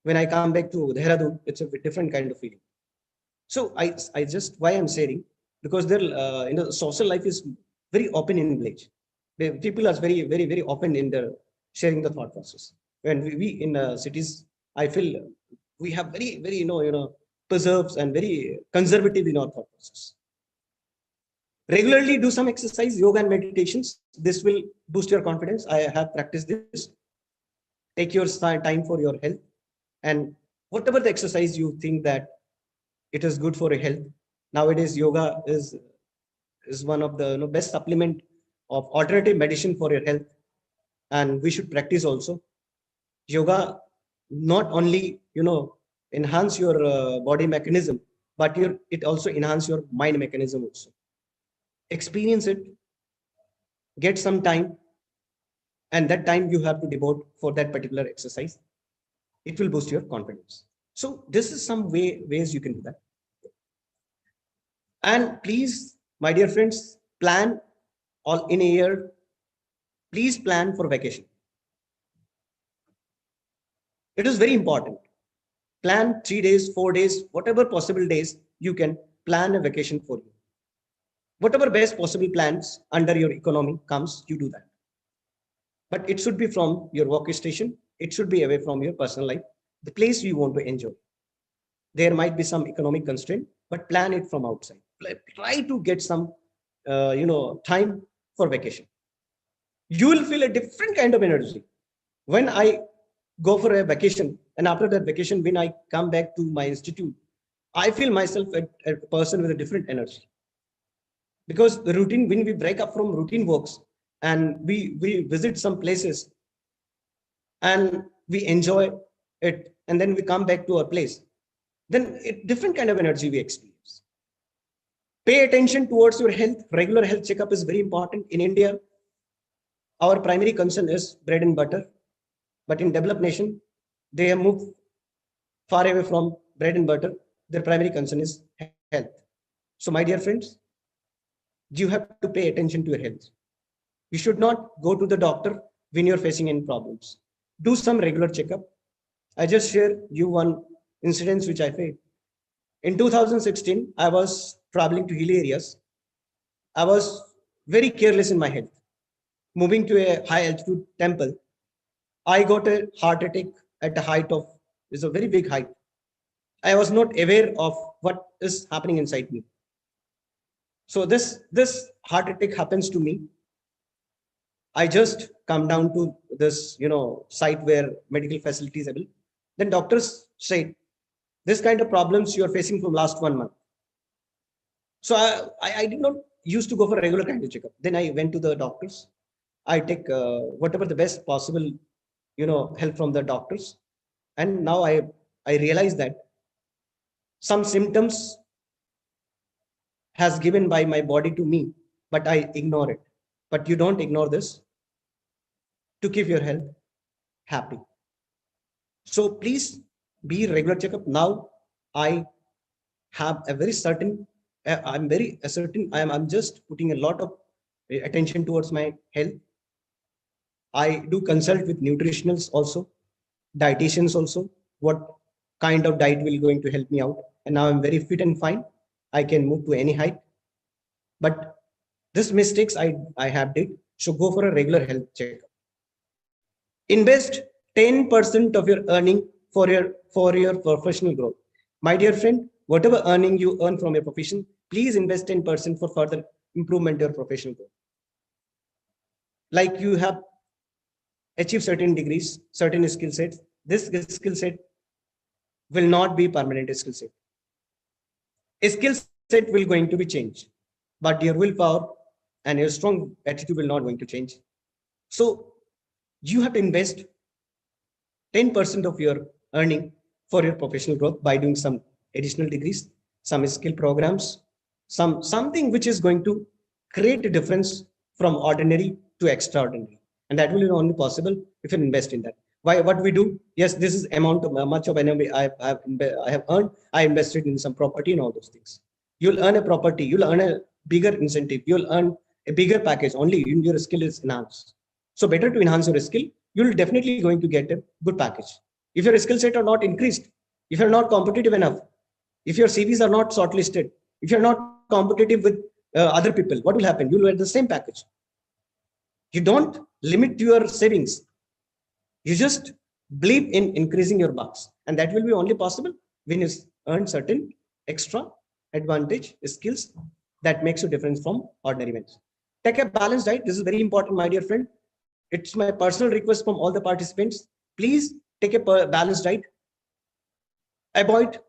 When I come back to Dehradun, it's a different kind of feeling. So I just, why I'm sharing, because their, social life is very open in village. People are very, very, very open in their sharing the thought process. When we in cities, I feel we have very, very, preserves and very conservative in our thought process. Regularly do some exercise, yoga and meditations. This will boost your confidence. I have practiced this. Take your time for your health, and whatever the exercise you think that it is good for your health. Nowadays, yoga is one of the best supplement of alternative medicine for your health, and we should practice also. Yoga not only enhance your body mechanism, but it also enhance your mind mechanism also. Experience it, get some time, and that time you have to devote for that particular exercise. It will boost your confidence. So this is some ways you can do that. And please, my dear friends, plan all in a year. Please plan for vacation. It is very important. Plan 3 days, 4 days, whatever possible days you can plan a vacation for you. Whatever best possible plans under your economy comes, you do that. But it should be from your workstation. It should be away from your personal life, the place you want to enjoy. There might be some economic constraint, but plan it from outside. Try to get some, time for vacation. You will feel a different kind of energy. When I go for a vacation, and after that vacation, when I come back to my institute, I feel myself a person with a different energy. Because the routine, when we break up from routine works and we visit some places and we enjoy it, and then we come back to our place, then a different kind of energy we experience. Pay attention towards your health. Regular health checkup is very important. In India, our primary concern is bread and butter. But in developed nation, they have moved far away from bread and butter. Their primary concern is health. So my dear friends, you have to pay attention to your health. You should not go to the doctor when you're facing any problems. Do some regular checkup. I just share you one incident which I faced. In 2016, I was traveling to hilly areas. I was very careless in my health. Moving to a high altitude temple, I got a heart attack at a height of, is a very big height. I was not aware of what is happening inside me. So this heart attack happens to me. I just come down to this, site where medical facilities are available. Then doctors said, this kind of problems you are facing from last 1 month. So I did not used to go for regular kind of checkup. Then I went to the doctors. I take whatever the best possible, help from the doctors. And now I realize that some symptoms has given by my body to me, but I ignore it. But you don't ignore this to keep your health happy. So please be regular checkup. Now I have a very certain, I'm very certain, I'm just putting a lot of attention towards my health. I do consult with nutritionals also, dietitians also, what kind of diet will going to help me out. And now I'm very fit and fine. I can move to any height. But this mistakes I have did. So go for a regular health checkup. Invest 10% of your earning for your professional growth. My dear friend, whatever earning you earn from your profession, please invest 10% for further improvement your professional growth. Like you have achieved certain degrees, certain skill sets. This skill set will not be permanent skill set. A skill set will going to be changed, but your willpower and your strong attitude will not going to change. So you have to invest 10% of your earning for your professional growth by doing some additional degrees, some skill programs, something which is going to create a difference from ordinary to extraordinary. And that will be only possible if you invest in that. Why? What we do? Yes, this is amount of much of energy I have earned. I invested in some property and all those things. You'll earn a property. You'll earn a bigger incentive. You'll earn a bigger package only when your skill is enhanced. So better to enhance your skill, you'll definitely going to get a good package. If your skill set are not increased, if you're not competitive enough, if your CVs are not shortlisted, if you're not competitive with other people, what will happen? You'll get the same package. You don't limit your savings. You just believe in increasing your bucks. And that will be only possible when you earn certain extra advantage skills that makes you different from ordinary ones. Take a balanced diet. This is very important, my dear friend. It's my personal request from all the participants. Please take a balanced diet. Avoid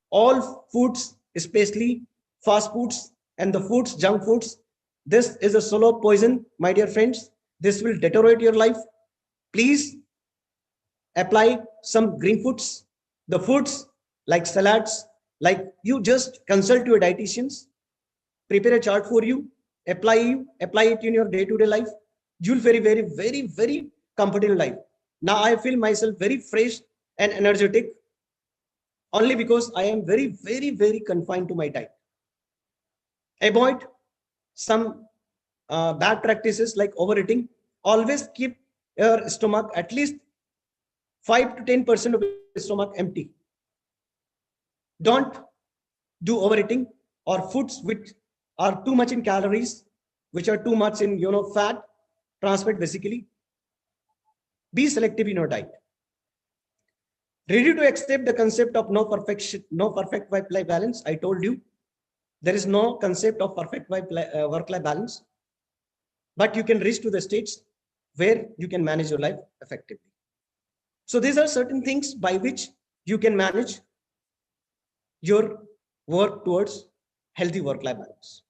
all foods, especially fast foods and the foods, junk foods. This is a slow poison, my dear friends. This will deteriorate your life. Please apply some green foods, the foods like salads, like you just consult your dietitians, prepare a chart for you, apply it in your day-to-day life. You'll very comfortable life. Now I feel myself very fresh and energetic only because I am very confined to my diet. Avoid some bad practices like overeating. Always keep your stomach at least 5 to 10% of your stomach empty. Don't do overeating or foods which are too much in calories, which are too much in fat, trans fat basically. Be selective in your diet. Ready to accept the concept of no perfect work-life balance. I told you there is no concept of perfect work-life balance, but you can reach to the states where you can manage your life effectively. So these are certain things by which you can manage your work towards healthy work-life balance.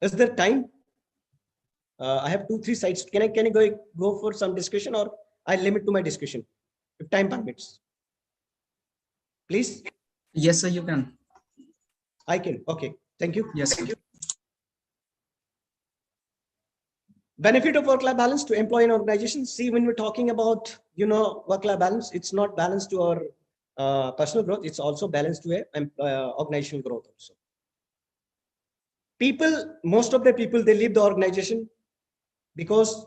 Is there time? I have 2-3 sites. Can I go for some discussion, or I limit to my discussion if time permits? Please. Yes, sir, you can. I can. Okay. Thank you. Yes, sir. Benefit of work-life balance to employee and organization. See, when we're talking about work-life balance, it's not balanced to our personal growth. It's also balanced to a organizational growth also. Most of the people, they leave the organization because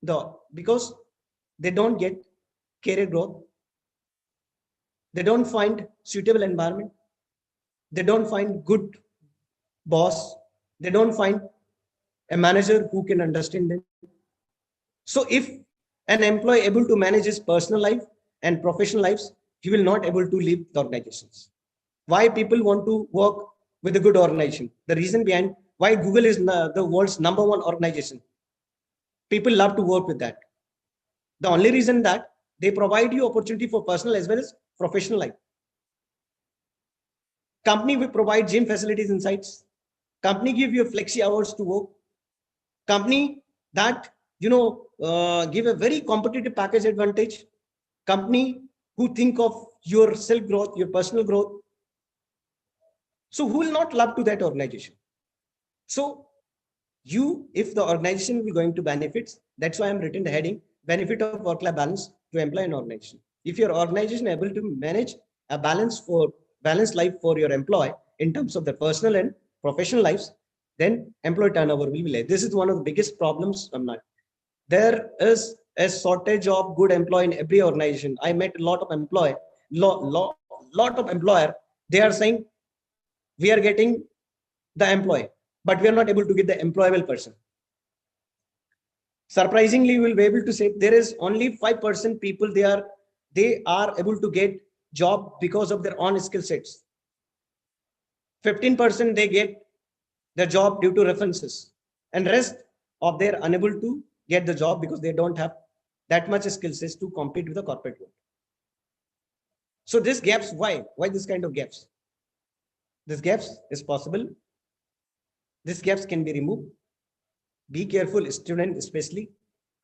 they don't get career growth. They don't find suitable environment. They don't find good boss. They don't find a manager who can understand them. So if an employee able to manage his personal life and professional lives, he will not able to leave the organizations. Why people want to work with a good organization? The reason behind why Google is the world's #1 organization. People love to work with that. The only reason that they provide you opportunity for personal as well as professional life. Company will provide gym facilities and sites. Company give you flexi hours to work. Company that give a very competitive package advantage. Company who think of your self growth, your personal growth. So who will not love to that organization? So if the organization will going to benefits, that's why I'm written the heading benefit of work-life balance to employee and organization. If your organization able to manage a balanced life for your employee in terms of their personal and professional lives, then employee turnover will be less. This is one of the biggest problems. There is a shortage of good employee in every organization. I met a lot of employer. They are saying we are getting the employee, but we are not able to get the employable person. Surprisingly, we will be able to say there is only 5% people they are able to get job because of their own skill sets. 15% they get the job due to references, and rest of they are unable to get the job because they don't have that much skill sets to compete with the corporate world. So this gaps, why this kind of gaps? This gaps is possible. These gaps can be removed. Be careful, student especially,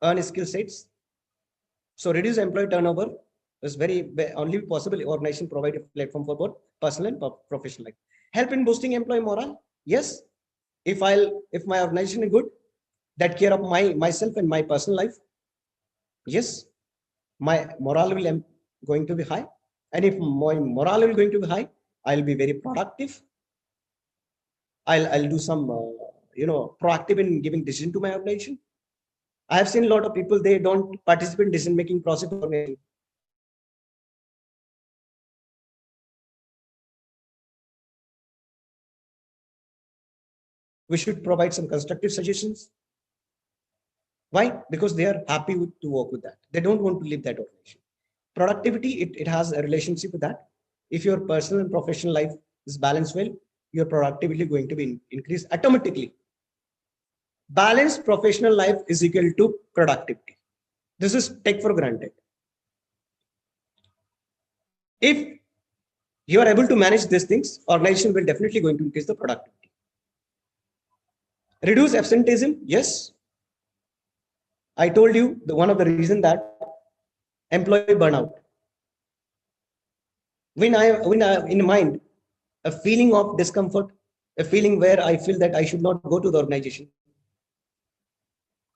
earn skill sets. So reduce employee turnover is only possible organization provide a platform for both personal and professional life. Help in boosting employee morale. Yes, if my organization is good, that care of myself and my personal life, yes, my morale will going to be high. And if my morale will going to be high, I'll be very productive. I'll do some proactive in giving decision to my organization. I have seen a lot of people, they don't participate in decision making process of organization. We should provide some constructive suggestions. Why? Because they are happy to work with that. They don't want to leave that organization. Productivity, it has a relationship with that. If your personal and professional life is balanced well, your productivity going to be increased automatically. Balanced professional life is equal to productivity. This is take for granted. If you are able to manage these things, organization will definitely going to increase the productivity. Reduce absenteeism, yes. I told you the one of the reason that employee burnout. When I in mind a feeling of discomfort, a feeling where I feel that I should not go to the organization,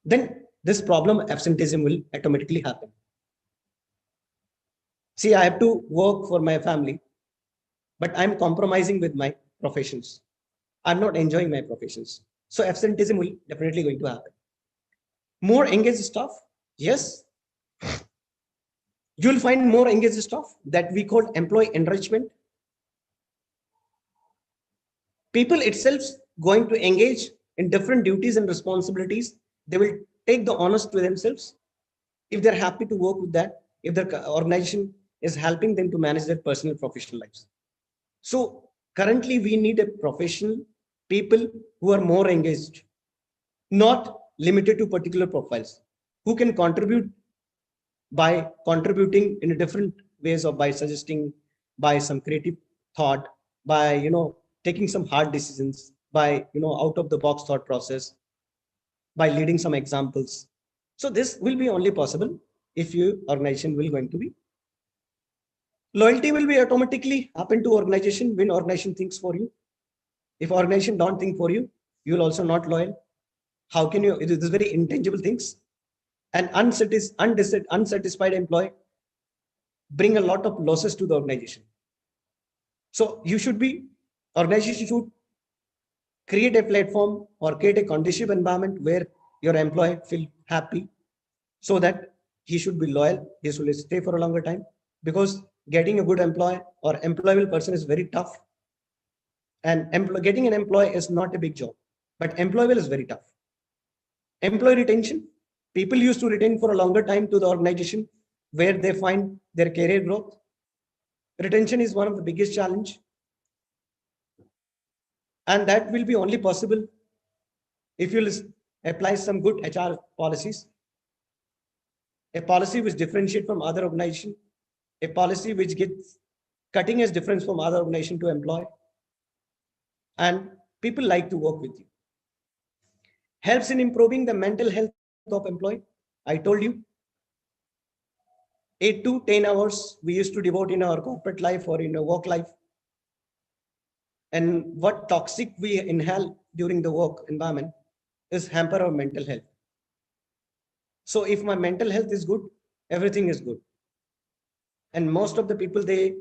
then this problem absenteeism will automatically happen. See, I have to work for my family, but I'm compromising with my professions. I'm not enjoying my professions. So absenteeism will definitely going to happen. More engaged staff, yes. You'll find more engaged staff that we call employee enrichment. People itself going to engage in different duties and responsibilities. They will take the honors to themselves if they're happy to work with that, if their organization is helping them to manage their personal professional lives. So currently we need a professional people who are more engaged, not limited to particular profiles, who can contribute by contributing in a different ways, or by suggesting, by some creative thought, by taking some hard decisions, by out of the box thought process, by leading some examples. So this will be only possible if your organization will going to be. Loyalty will be automatically happen to organization when organization thinks for you. If organization don't think for you, you will also not loyal. How can you? It is very intangible things. An unsatisfied employee bring a lot of losses to the organization. So you should be, organization should create a platform or create a conducive environment where your employee feel happy, so that he should be loyal, he should stay for a longer time. Because getting a good employee or employable person is very tough. And getting an employee is not a big job, but employable is very tough. Employee retention, people used to retain for a longer time to the organization where they find their career growth. Retention is one of the biggest challenge, and that will be only possible if you apply some good HR policies, a policy which differentiate from other organization, a policy which gets cutting edge difference from other organization to employ, and people like to work with you. Helps in improving the mental health of employee. I told you 8 to 10 hours we used to devote in our corporate life or in our work life, and what toxic we inhale during the work environment is hamper our mental health. So if my mental health is good, everything is good. And most of the people, they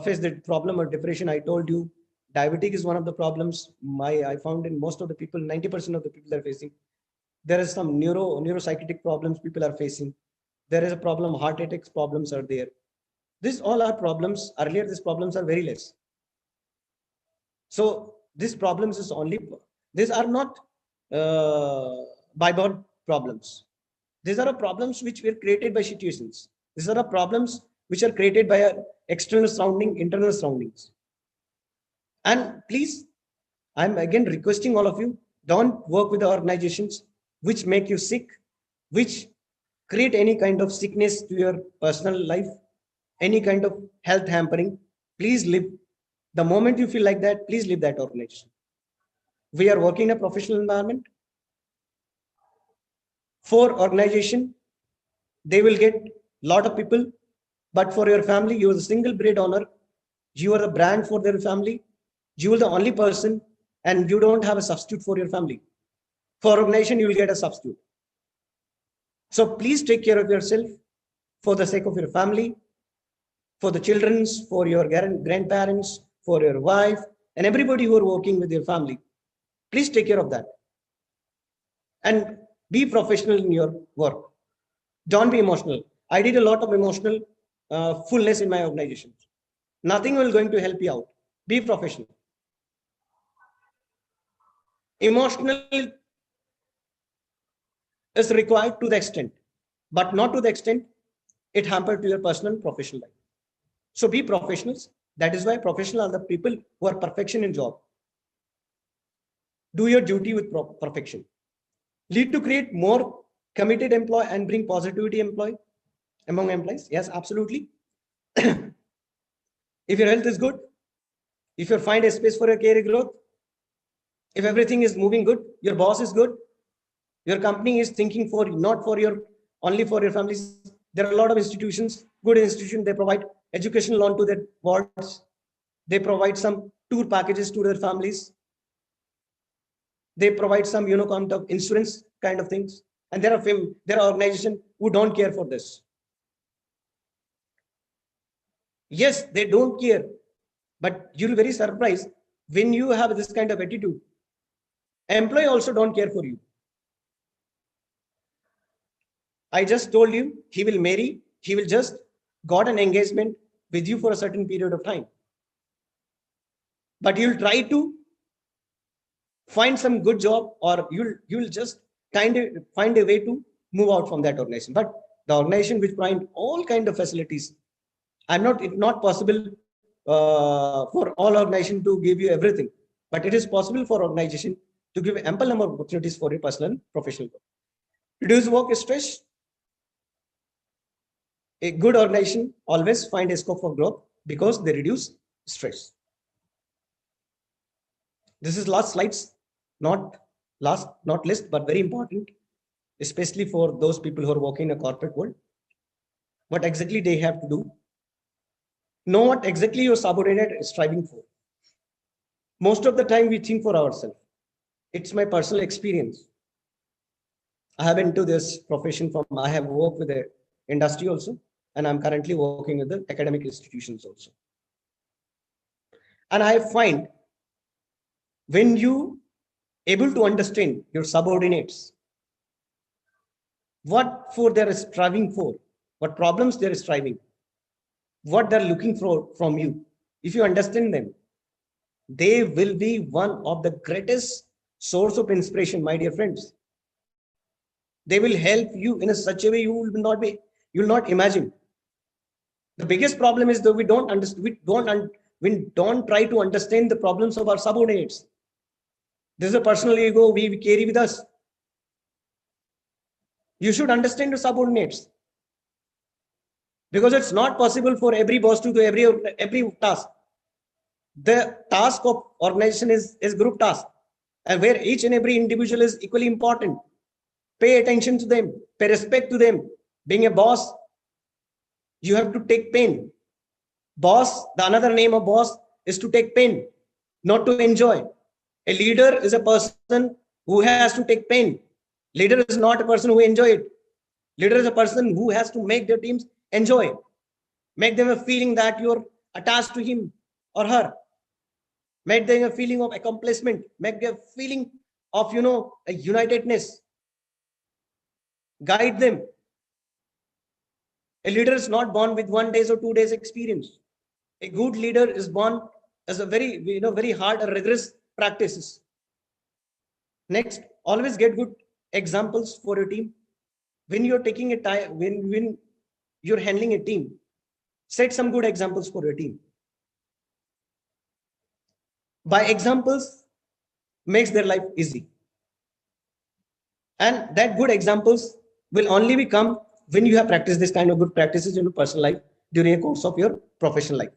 face the problem of depression. I told you diabetic is one of the problems. I found in most of the people, 90% of the people are facing. There is some neuropsychiatric problems people are facing. There is a problem, heart attacks problems are there. These all are problems. Earlier, these problems are very less. So these problems is only, these are not by birth problems. These are problems which were created by situations. These are problems which are created by our external surrounding, internal surroundings. And please, I'm again requesting all of you, don't work with the organizations which make you sick, which create any kind of sickness to your personal life, any kind of health hampering. Please leave. The moment you feel like that, please leave that organization. We are working in a professional environment. For organization, they will get lot of people, but for your family, you are the single bread owner. You are the brand for their family. You are the only person, and you don't have a substitute for your family. For organization, you will get a substitute. So please take care of yourself for the sake of your family, for the children's, for your grandparents, for your wife, and everybody who are working with your family. Please take care of that. And be professional in your work. Don't be emotional. I did a lot of emotional fullness in my organization. Nothing will going to help you out. Be professional. Emotional is required to the extent, but not to the extent it hampered to your personal and professional life. So be professionals. That is why professional are the people who are perfection in job. Do your duty with perfection. Lead to create more committed employee and bring positivity among employees. Yes, absolutely. If your health is good, if you find a space for your career growth, if everything is moving good, your boss is good, your company is thinking for not for your only for your families. There are a lot of institutions, good institutions, they provide educational loan to their wards. They provide some tour packages to their families. They provide some, kind of insurance kind of things. And there are organizations who don't care for this. Yes, they don't care, but you'll be very surprised when you have this kind of attitude. Employee also don't care for you. I just told you he will marry, he will just got an engagement with you for a certain period of time. But you'll try to find some good job, or you'll just find a way to move out from that organization. But the organization which provide all kind of facilities, it's not possible for all organization to give you everything, but it is possible for organization to give ample number of opportunities for your personal and professional growth. Reduce work stress. A good organization always find a scope for growth because they reduce stress. This is last slides, not list, but very important, especially for those people who are working in a corporate world. What exactly they have to do? Know what exactly your subordinate is striving for. Most of the time we think for ourselves. It's my personal experience. I have been into this profession I have worked with the industry also, and I'm currently working with the academic institutions also. And I find when you able to understand your subordinates, what for they're striving for, what problems they're striving, what they're looking for from you. If you understand them, they will be one of the greatest source of inspiration, my dear friends. They will help you in such a way you will not imagine. The biggest problem is that we don't try to understand the problems of our subordinates. This is a personal ego we carry with us. You should understand your subordinates, because it's not possible for every boss to do every task. The task of organization is group task, and where each and every individual is equally important. Pay attention to them, pay respect to them. Being a boss, you have to take pain. Boss, the another name of boss is to take pain, not to enjoy. A leader is a person who has to take pain. Leader is not a person who enjoy it. Leader is a person who has to make their teams enjoy. Make them a feeling that you're attached to him or her. Make them a feeling of accomplishment. Make them a feeling of, a unitedness. Guide them. A leader is not born with 1 day or 2 days experience. A good leader is born as a very hard and rigorous practices. Next, always get good examples for your team. When you're taking a time, when you're handling a team, set some good examples for your team. By examples makes their life easy. And that good examples will only become when you have practiced this kind of good practices in your personal life during the course of your professional life.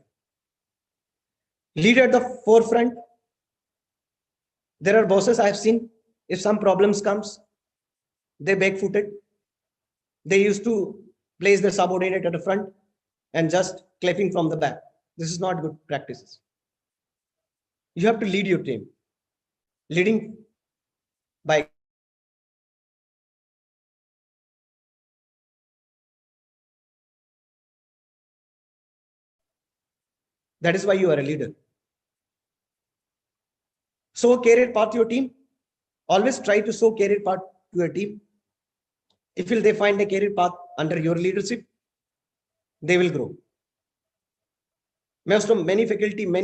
Lead at the forefront. There are bosses I have seen, if some problems comes, they back-footed. They used to place the subordinate at the front and just clapping from the back. This is not good practices. You have to lead your team. Leading by example is very important. That is why you are a leader. So career path to your team. Always try to show career path to your team. If they find a career path under your leadership, they will grow. Many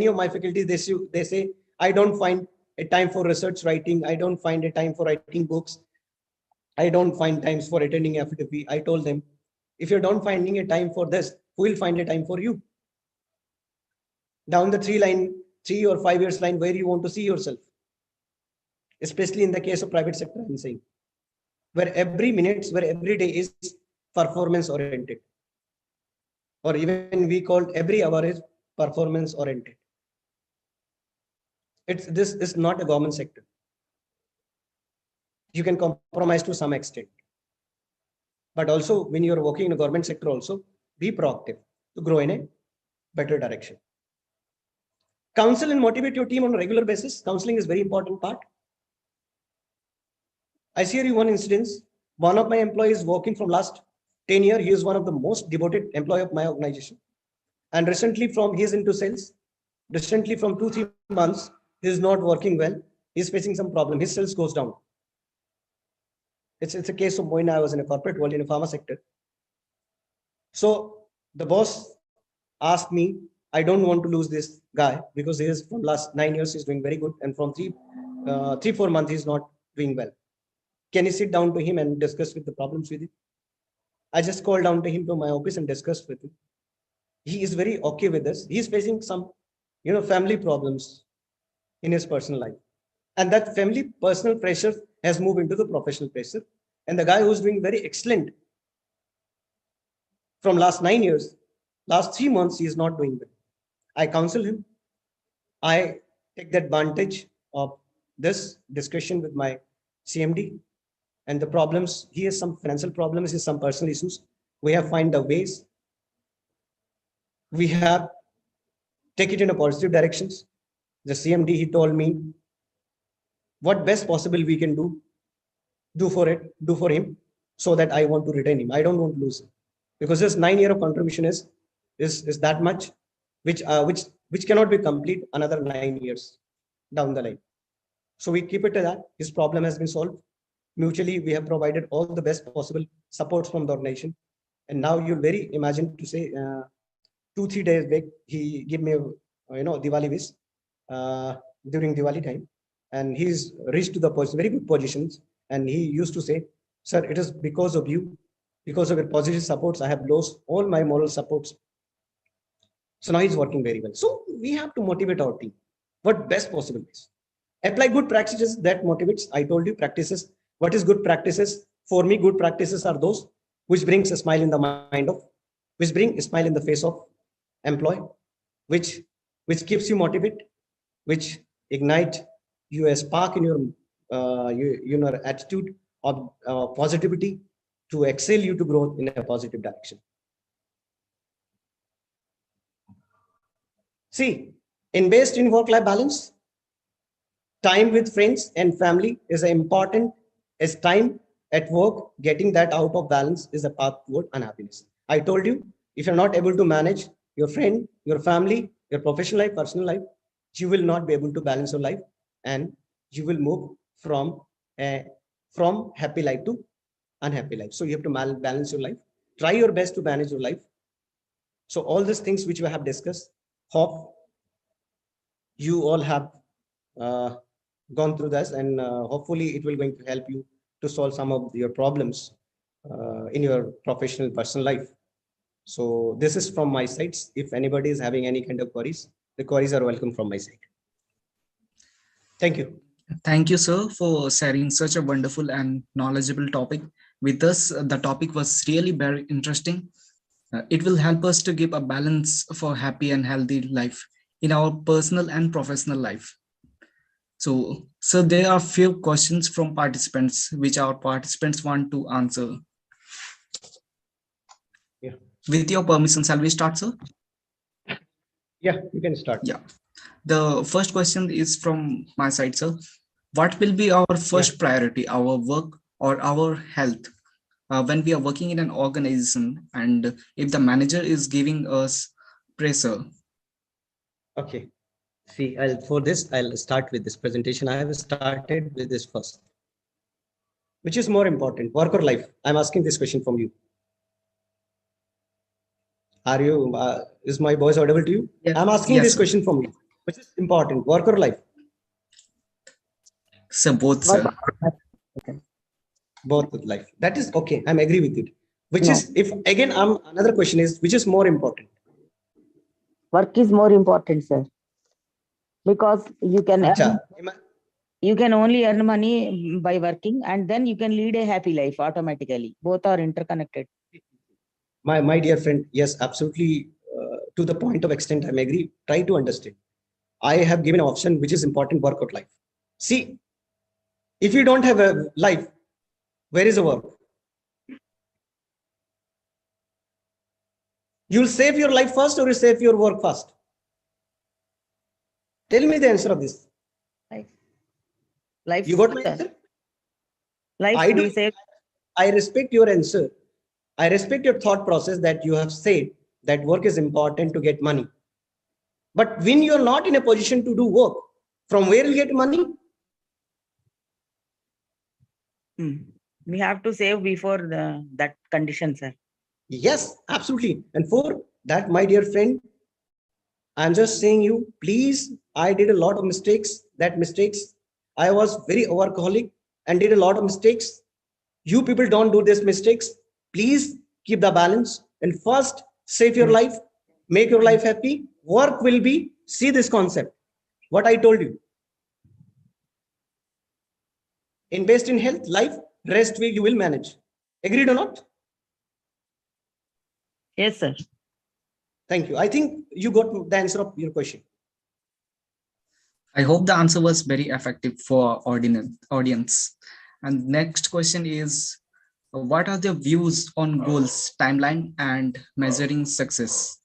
of my faculty, they say, I don't find a time for research writing. I don't find a time for writing books. I don't find times for attending FDP. I told them, if you're not finding a time for this, who will find a time for you? Down the 3 or 5 years line, where you want to see yourself, especially in the case of private sector, I'm saying, where every minute, where every day is performance oriented, or even we called every hour is performance oriented. This is not a government sector. You can compromise to some extent, but also when you're working in a government sector, also be proactive to grow in a better direction. Counsel and motivate your team on a regular basis. Counseling is very important part. I share you one instance. One of my employees working from last 10 years. He is one of the most devoted employee of my organization. And recently he is into sales. Recently from 2-3 months, he is not working well. He is facing some problem. His sales goes down. It's a case of when I was in a corporate world in a pharma sector. So the boss asked me, I don't want to lose this guy because he is from last 9 years, he's doing very good. And from 3-4 months, he's not doing well. Can you sit down to him and discuss with the problems with him? I just called down to him to my office and discussed with him. He is very okay with this. He's facing some, family problems in his personal life. And that family personal pressure has moved into the professional pressure. And the guy who's doing very excellent from last 9 years, last 3 months, he is not doing well. I counsel him. I take the advantage of this discussion with my CMD and the problems. He has some financial problems, he has some personal issues. We have find the ways. We have take it in a positive directions. The CMD, he told me what best possible we can do for him, so that I want to retain him. I don't want to lose him, because this 9 year of contribution is that much, which cannot be complete another 9 years down the line. So we keep it to that. His problem has been solved. Mutually, we have provided all the best possible supports from the organization. And now you'll very imagine to say 2-3 days back, he gave me Diwali wish during Diwali time, and he's reached to the very good positions. And he used to say, sir, it is because of you, because of your positive supports, I have lost all my moral supports. So now he's working very well. So we have to motivate our team. What best possible is. Apply good practices that motivates. I told you practices. What is good practices? For me, good practices are those which brings a smile in the mind of, which bring a smile in the face of employee, which keeps you motivated, which ignite you a spark in your attitude of positivity to excel you to grow in a positive direction. See, invest in work-life balance. Time with friends and family is important as time at work. Getting that out of balance is a path toward unhappiness. I told you, if you're not able to manage your friend, your family, your professional life, personal life, you will not be able to balance your life, and you will move from happy life to unhappy life. So you have to balance your life. Try your best to manage your life. So all these things which we have discussed, hope you all have gone through this, and hopefully it will going to help you to solve some of your problems in your professional personal life. So this is from my side. If anybody is having any kind of queries, the queries are welcome from my side. Thank you. Thank you, sir, for sharing such a wonderful and knowledgeable topic with us. The topic was really very interesting. It will help us to give a balance for happy and healthy life in our personal and professional life. So there are few questions from participants which our participants want to answer. Yeah. With your permission, shall we start, sir? Yeah, you can start. Yeah. The first question is from my side, sir. What will be our first priority, our work or our health? When we are working in an organization, and if the manager is giving us pressure. Okay. See, I'll start with this presentation. I have started with this first. Which is more important, work or life? I'm asking this question from you. Are you, is my voice audible to you? Yeah. I'm asking Yes, this sir. question from you. Which is important, work or life? So both, Work. sir. Both with life. That is okay. I'm agree with it. Which No, is, if again, another question is, which is more important? work is more important, sir, because Acha, you can only earn money by working, and then you can lead a happy life automatically. Both are interconnected. my dear friend, yes, absolutely. To the point of extent, I'm agree. Try to understand. I have given an option which is important, work or life. See, if you don't have a life, where is the work? You'll save your life first or you save your work first? Tell me the answer of this. Life, life, You got my sir. answer? Life I do. will save. I respect your answer. I respect your thought process that you have said that work is important to get money. But when you're not in a position to do work, from where you get money? We have to save before that condition, sir. Yes, absolutely. And for that, my dear friend, I'm just saying you, please, I did a lot of mistakes. That mistakes, I was very workaholic and did a lot of mistakes. You people don't do these mistakes. Please keep the balance and first save your life, make your life happy. Work will be, see this concept, what I told you. Invest in health, life, rest way you will manage. Agreed or not? Yes, sir. Thank you. I think you got the answer of your question. I hope the answer was very effective for audience. And next question is, what are the views on goals, timeline, and measuring success?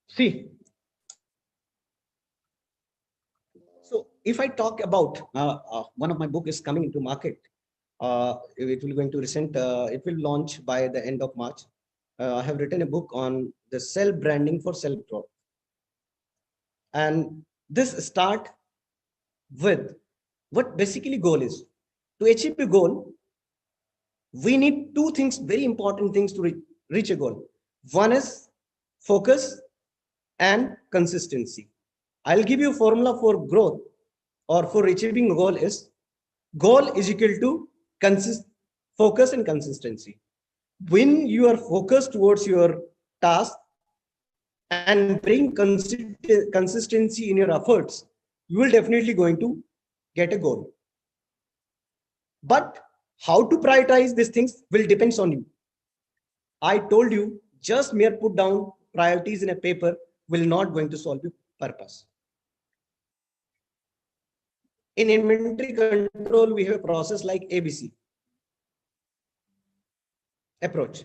See, so if I talk about one of my book is coming into market, it will going to recent, it will launch by the end of March. I have written a book on the self branding for self growth, and this start with what basically goal is. To achieve a goal, we need two things, very important things to reach a goal. One is focus and consistency. I'll give you a formula for growth or for achieving a goal is equal to focus and consistency. When you are focused towards your task and bring consistency in your efforts, you will definitely going to get a goal. But how to prioritize these things will depends on you. I told you, just mere put down priorities in a paper will not going to solve your purpose. In inventory control, we have a process like ABC approach.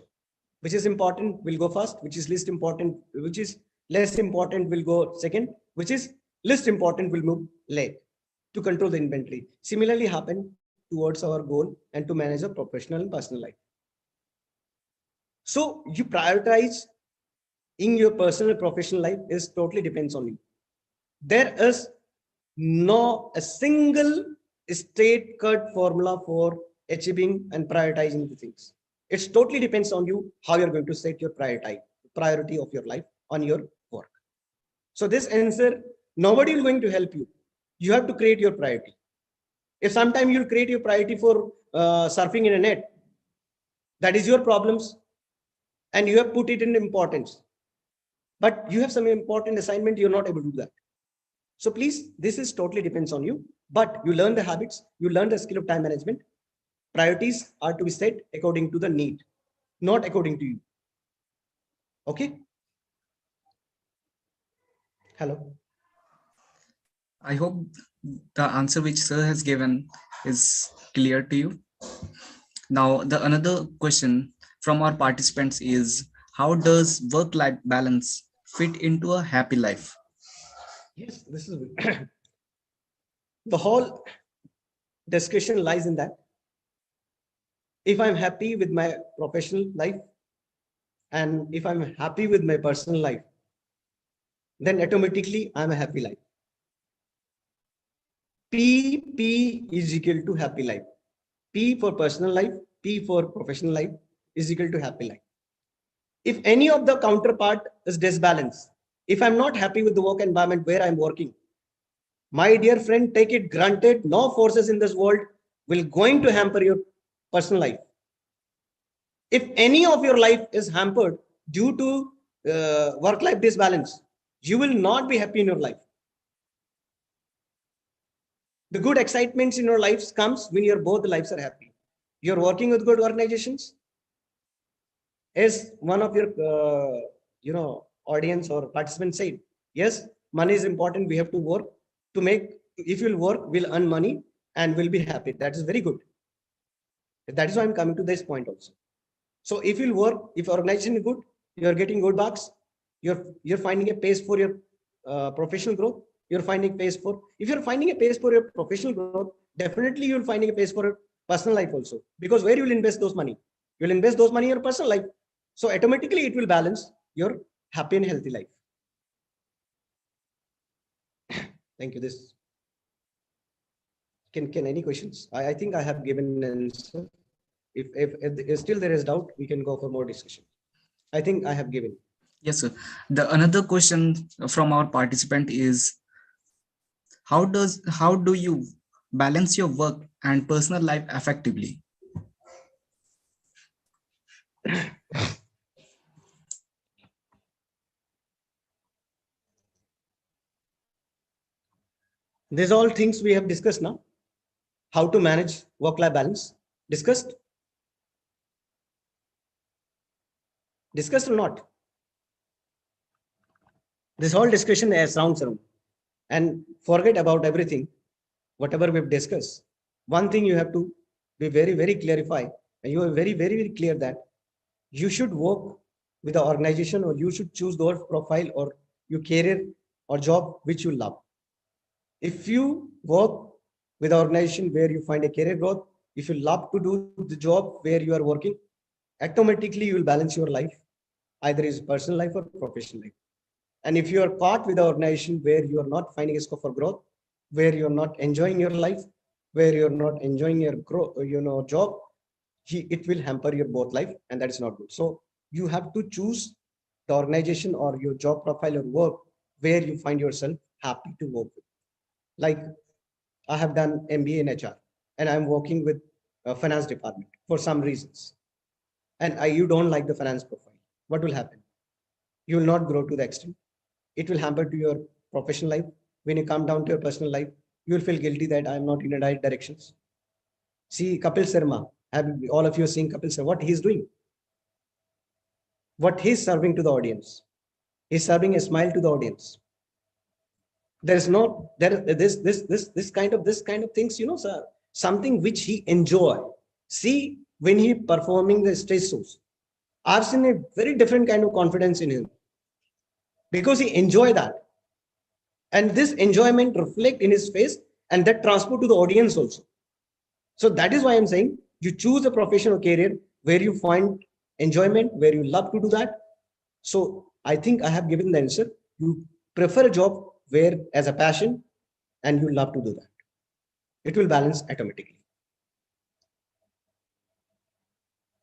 Which is important will go first, which is least important, which is less important will go second, which is least important will move late to control the inventory. Similarly happen towards our goal and to manage our professional and personal life. So you prioritize in your personal and professional life is totally depends on you. There is no a single straight cut formula for achieving and prioritizing the things. It totally depends on you how you're going to set your priority of your life on your work. So this answer, nobody is going to help you. You have to create your priority. If sometime you'll create your priority for surfing in a net, that is your problems, and you have put it in importance. But you have some important assignment, you're not able to do that. So please, this is totally depends on you. But you learn the habits, you learn the skill of time management. Priorities are to be set according to the need, not according to you. Okay. Hello. I hope the answer which sir has given is clear to you. Now, the another question from our participants is, how does work-life balance fit into a happy life? Yes, this is the whole discussion lies in that. If I'm happy with my professional life and if I'm happy with my personal life, then automatically I'm a happy life. P is equal to happy life. P for personal life, P for professional life is equal to happy life. If any of the counterpart is disbalanced, if I'm not happy with the work environment where I'm working, my dear friend, take it granted, no forces in this world will going to hamper your personal life. If any of your life is hampered due to work-life disbalance, you will not be happy in your life. The good excitements in your lives comes when your both lives are happy. You're working with good organizations. As one of your audience or participants said, yes, money is important. We have to work to make. If you'll work, we'll earn money and we'll be happy. That is very good. That is why I'm coming to this point also. So if you'll work, if organization is good, you're getting good bucks. You're finding a pace for your professional growth. You're finding pace for. If you're finding a pace for your professional growth, definitely you'll finding a pace for your personal life also. Because where you will invest those money, you'll invest those money in your personal life. So automatically it will balance your happy and healthy life. Thank you. This can any questions? I think I have given an answer. If still there is doubt, we can go for more discussion. I think I have given. Yes, sir. The another question from our participant is, how do you balance your work and personal life effectively? These all things we have discussed now. How to manage work-life balance. Discussed or not? This whole discussion surrounds around. And forget about everything, whatever we've discussed. One thing you have to be very, very clarified, and you are very, very, very clear that you should work with the organization, or you should choose the profile or your career or job which you love. If you work with an organization where you find a career growth, if you love to do the job where you are working, automatically you will balance your life, either is personal life or professional life. And if you are caught with an organization where you are not finding a scope for growth, where you're not enjoying your life, where you're not enjoying your job, it will hamper your both life, and that is not good. So you have to choose the organization or your job profile or work where you find yourself happy to work with. Like I have done MBA in HR and I'm working with a finance department for some reasons. And you don't like the finance profile. What will happen? You will not grow to the extent. It will hamper to your professional life. When you come down to your personal life, you will feel guilty that I'm not in the right directions. See Kapil Sharma, all of you are seeing Kapil Sharma, what he's doing, what he's serving to the audience. He's serving a smile to the audience. There's no this kind of things, sir, something which he enjoy. See, when he performing the stage shows, I've seen a very different kind of confidence in him because he enjoy that, and this enjoyment reflect in his face, and that transport to the audience also. So that is why I'm saying you choose a professional career where you find enjoyment, where you love to do that. So I think I have given the answer. You prefer a job where as a passion and you love to do that. It will balance automatically.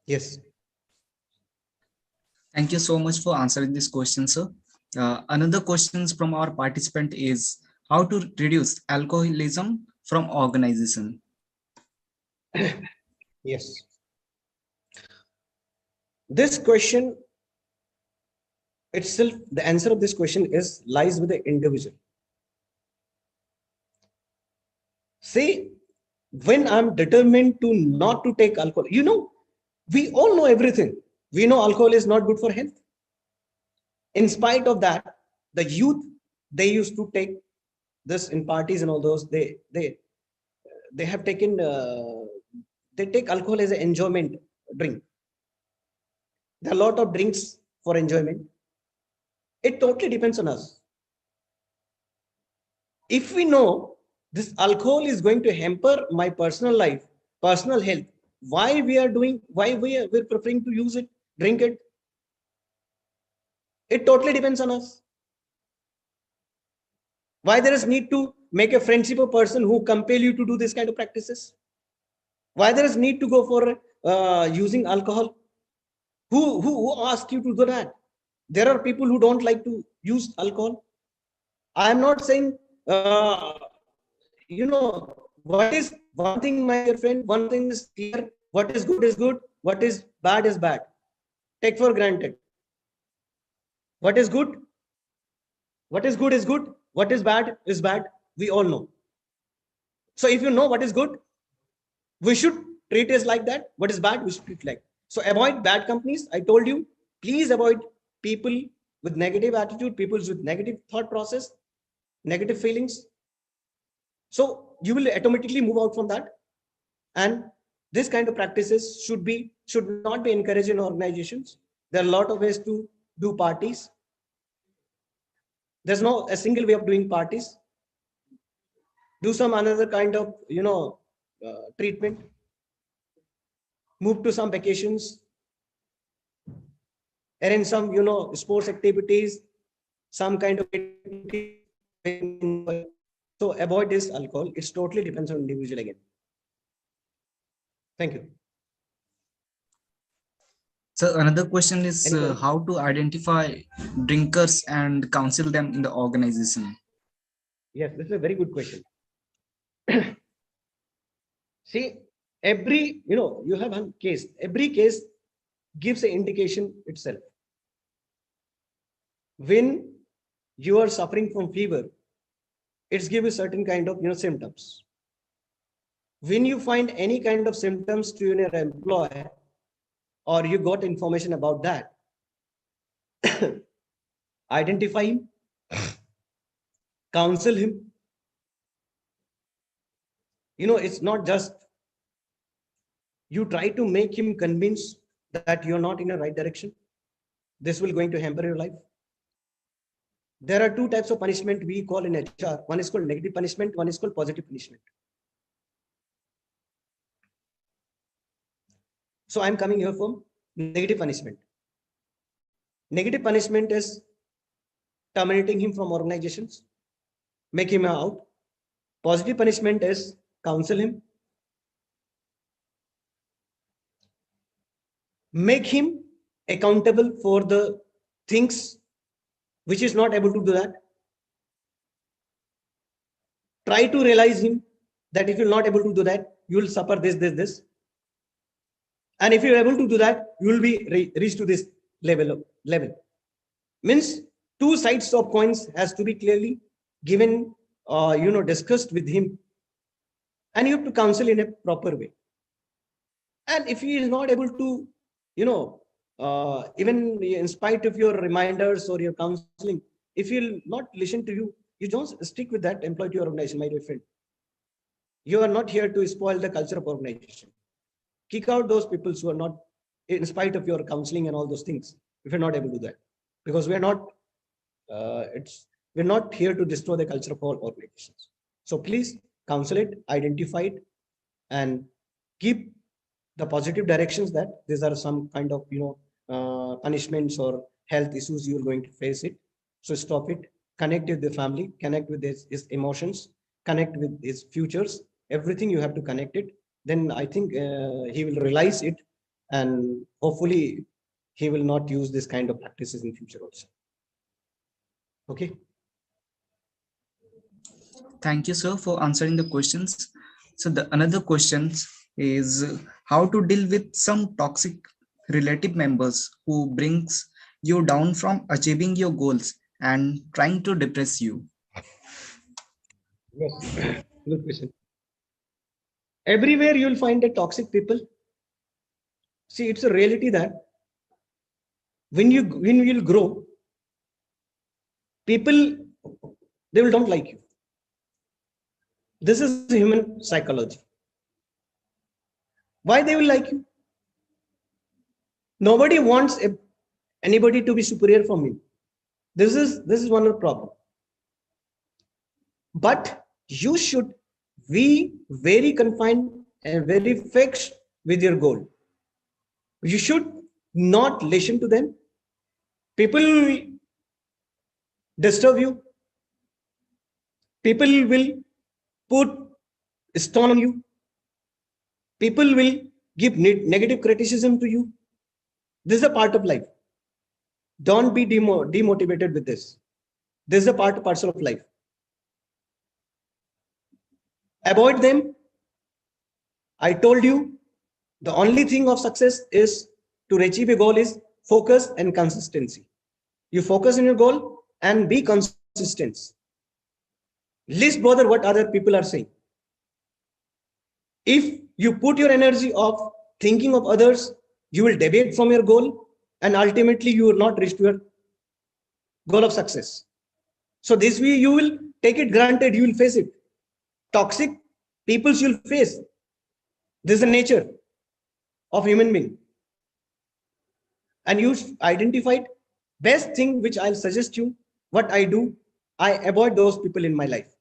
Yes. Thank you so much for answering this question, sir. Another question from our participant is, how to reduce alcoholism from organization? Yes. This question itself, the answer of this question lies with the individual. Say, when I'm determined to not to take alcohol, we all know everything. We know alcohol is not good for health. In spite of that, the youth, they used to take this in parties and all those. They have taken they take alcohol as an enjoyment drink. There are a lot of drinks for enjoyment. It totally depends on us. If we know this alcohol is going to hamper my personal life, personal health, why we're preferring to use it, drink it? It totally depends on us. Why there is need to make a friendship a person who compel you to do this kind of practices? Why there is need to go for using alcohol? Who asked you to do that? There are people who don't like to use alcohol. I am not saying, what is one thing, my dear friend, one thing is clear, what is good, what is bad. Take for granted. What is good is good, what is bad, we all know. So if you know what is good, we should treat it like that. What is bad, we should treat like. So avoid bad companies. I told you, please avoid people with negative attitude, people with negative thought process, negative feelings. So you will automatically move out from that. And this kind of practices should not be encouraged in organizations. There are a lot of ways to do parties. There's no a single way of doing parties. Do some another kind of treatment. Move to some vacations. Arrange some sports activities, some kind of activity. So avoid this alcohol. It's totally depends on individual again. Thank you. So another question is how to identify drinkers and counsel them in the organization. Yes, this is a very good question. See, every you have one case. Every case gives an indication itself. When you are suffering from fever, it's give a certain kind of symptoms. When you find any kind of symptoms to your employer, or you got information about that, identify him, counsel him. It's not just you try to make him convinced that you're not in the right direction. This will going to hamper your life. There are two types of punishment we call in HR. One is called negative punishment, one is called positive punishment. So I'm coming here from negative punishment. Negative punishment is terminating him from organizations, make him out. Positive punishment is counsel him, make him accountable for the things which is not able to do that. Try to realize him that if you're not able to do that, you will suffer this. And if you're able to do that, you will be reached to this level. Means two sides of coins has to be clearly given, discussed with him. And you have to counsel in a proper way. And if he is not able to, even in spite of your reminders or your counseling, if he'll not listen to you, you don't stick with that employee to your organization, my dear friend. You are not here to spoil the culture of organization. Kick out those people who are not, in spite of your counseling and all those things, if you're not able to do that. Because we're not here to destroy the culture of all organizations. So please counsel it, identify it, and keep the positive directions that these are some kind of punishments or health issues you're going to face it. So stop it, connect with the family, connect with his emotions, connect with his futures, everything you have to connect it. Then I think he will realize it, and hopefully he will not use this kind of practices in future also. Okay. Thank you, sir, for answering the questions. So the another question is how to deal with some toxic relative members who brings you down from achieving your goals and trying to depress you. Yes, good question. Everywhere you'll find a toxic people. See, it's a reality that when you will grow, people they will don't like you. This is human psychology. Why they will like you? Nobody wants anybody to be superior from you. This is one of the problem. But you should be very confined and very fixed with your goal. You should not listen to them. People will disturb you. People will put stone on you. People will give negative criticism to you. This is a part of life. Don't be demotivated with this. This is a parcel of life. Avoid them. I told you, the only thing of success is to achieve a goal is focus and consistency. You focus on your goal and be consistent. Least bother what other people are saying. If you put your energy of thinking of others, you will deviate from your goal and ultimately you will not reach to your goal of success. So this way you will take it granted, you will face it. Toxic people you'll face. This is the nature of human being. And you identified best thing which I'll suggest you, what I do, I avoid those people in my life.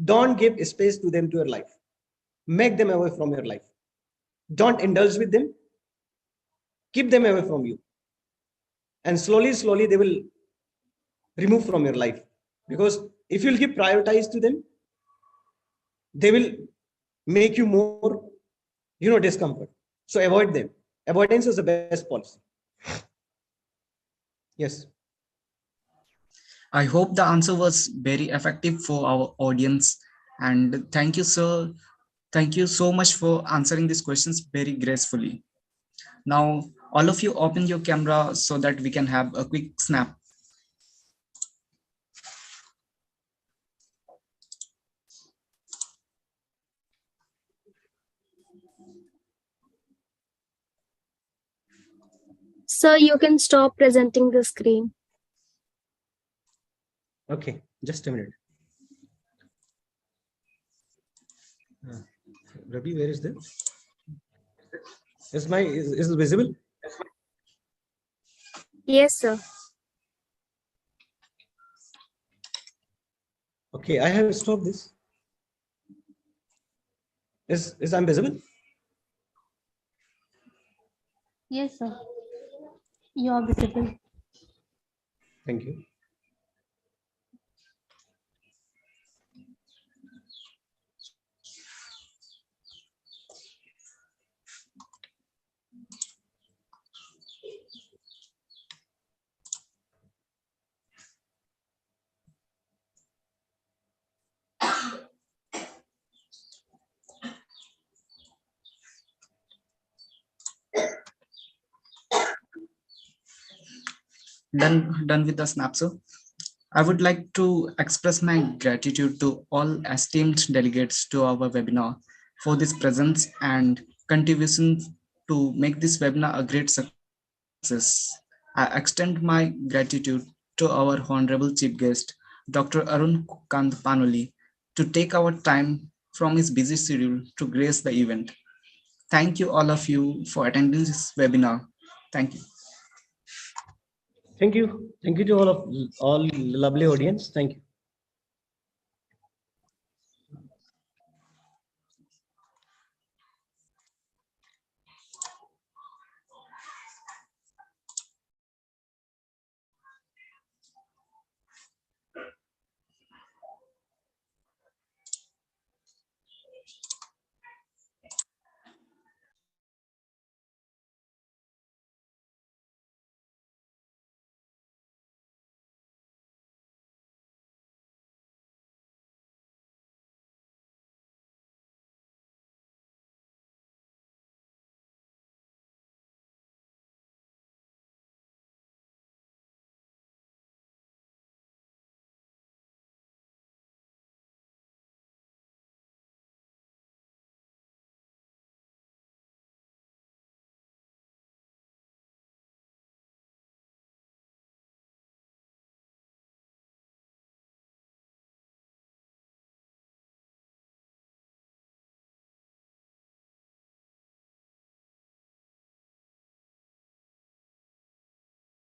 Don't give space to them to your life. Make them away from your life. Don't indulge with them. Keep them away from you. And slowly they will remove from your life. Because if you'll give prioritize to them, they will make you more, discomfort. So avoid them. Avoidance is the best policy. Yes. I hope the answer was very effective for our audience. And thank you, sir. Thank you so much for answering these questions very gracefully. Now, all of you open your camera so that we can have a quick snap. Sir, you can stop presenting the screen. Okay, just a minute. Ravi, where is this? Is it visible? Yes, sir. Okay, I have stopped this. Is I'm visible? Yes, sir. You are visible. Thank you. Done with the snap, sir. I would like to express my gratitude to all esteemed delegates to our webinar for this presence and contribution to make this webinar a great success. I extend my gratitude to our Honorable Chief Guest, Dr. Arun Kant Panoli, to take our time from his busy schedule to grace the event. Thank you all of you for attending this webinar. Thank you. Thank you. Thank you to all lovely audience. Thank you.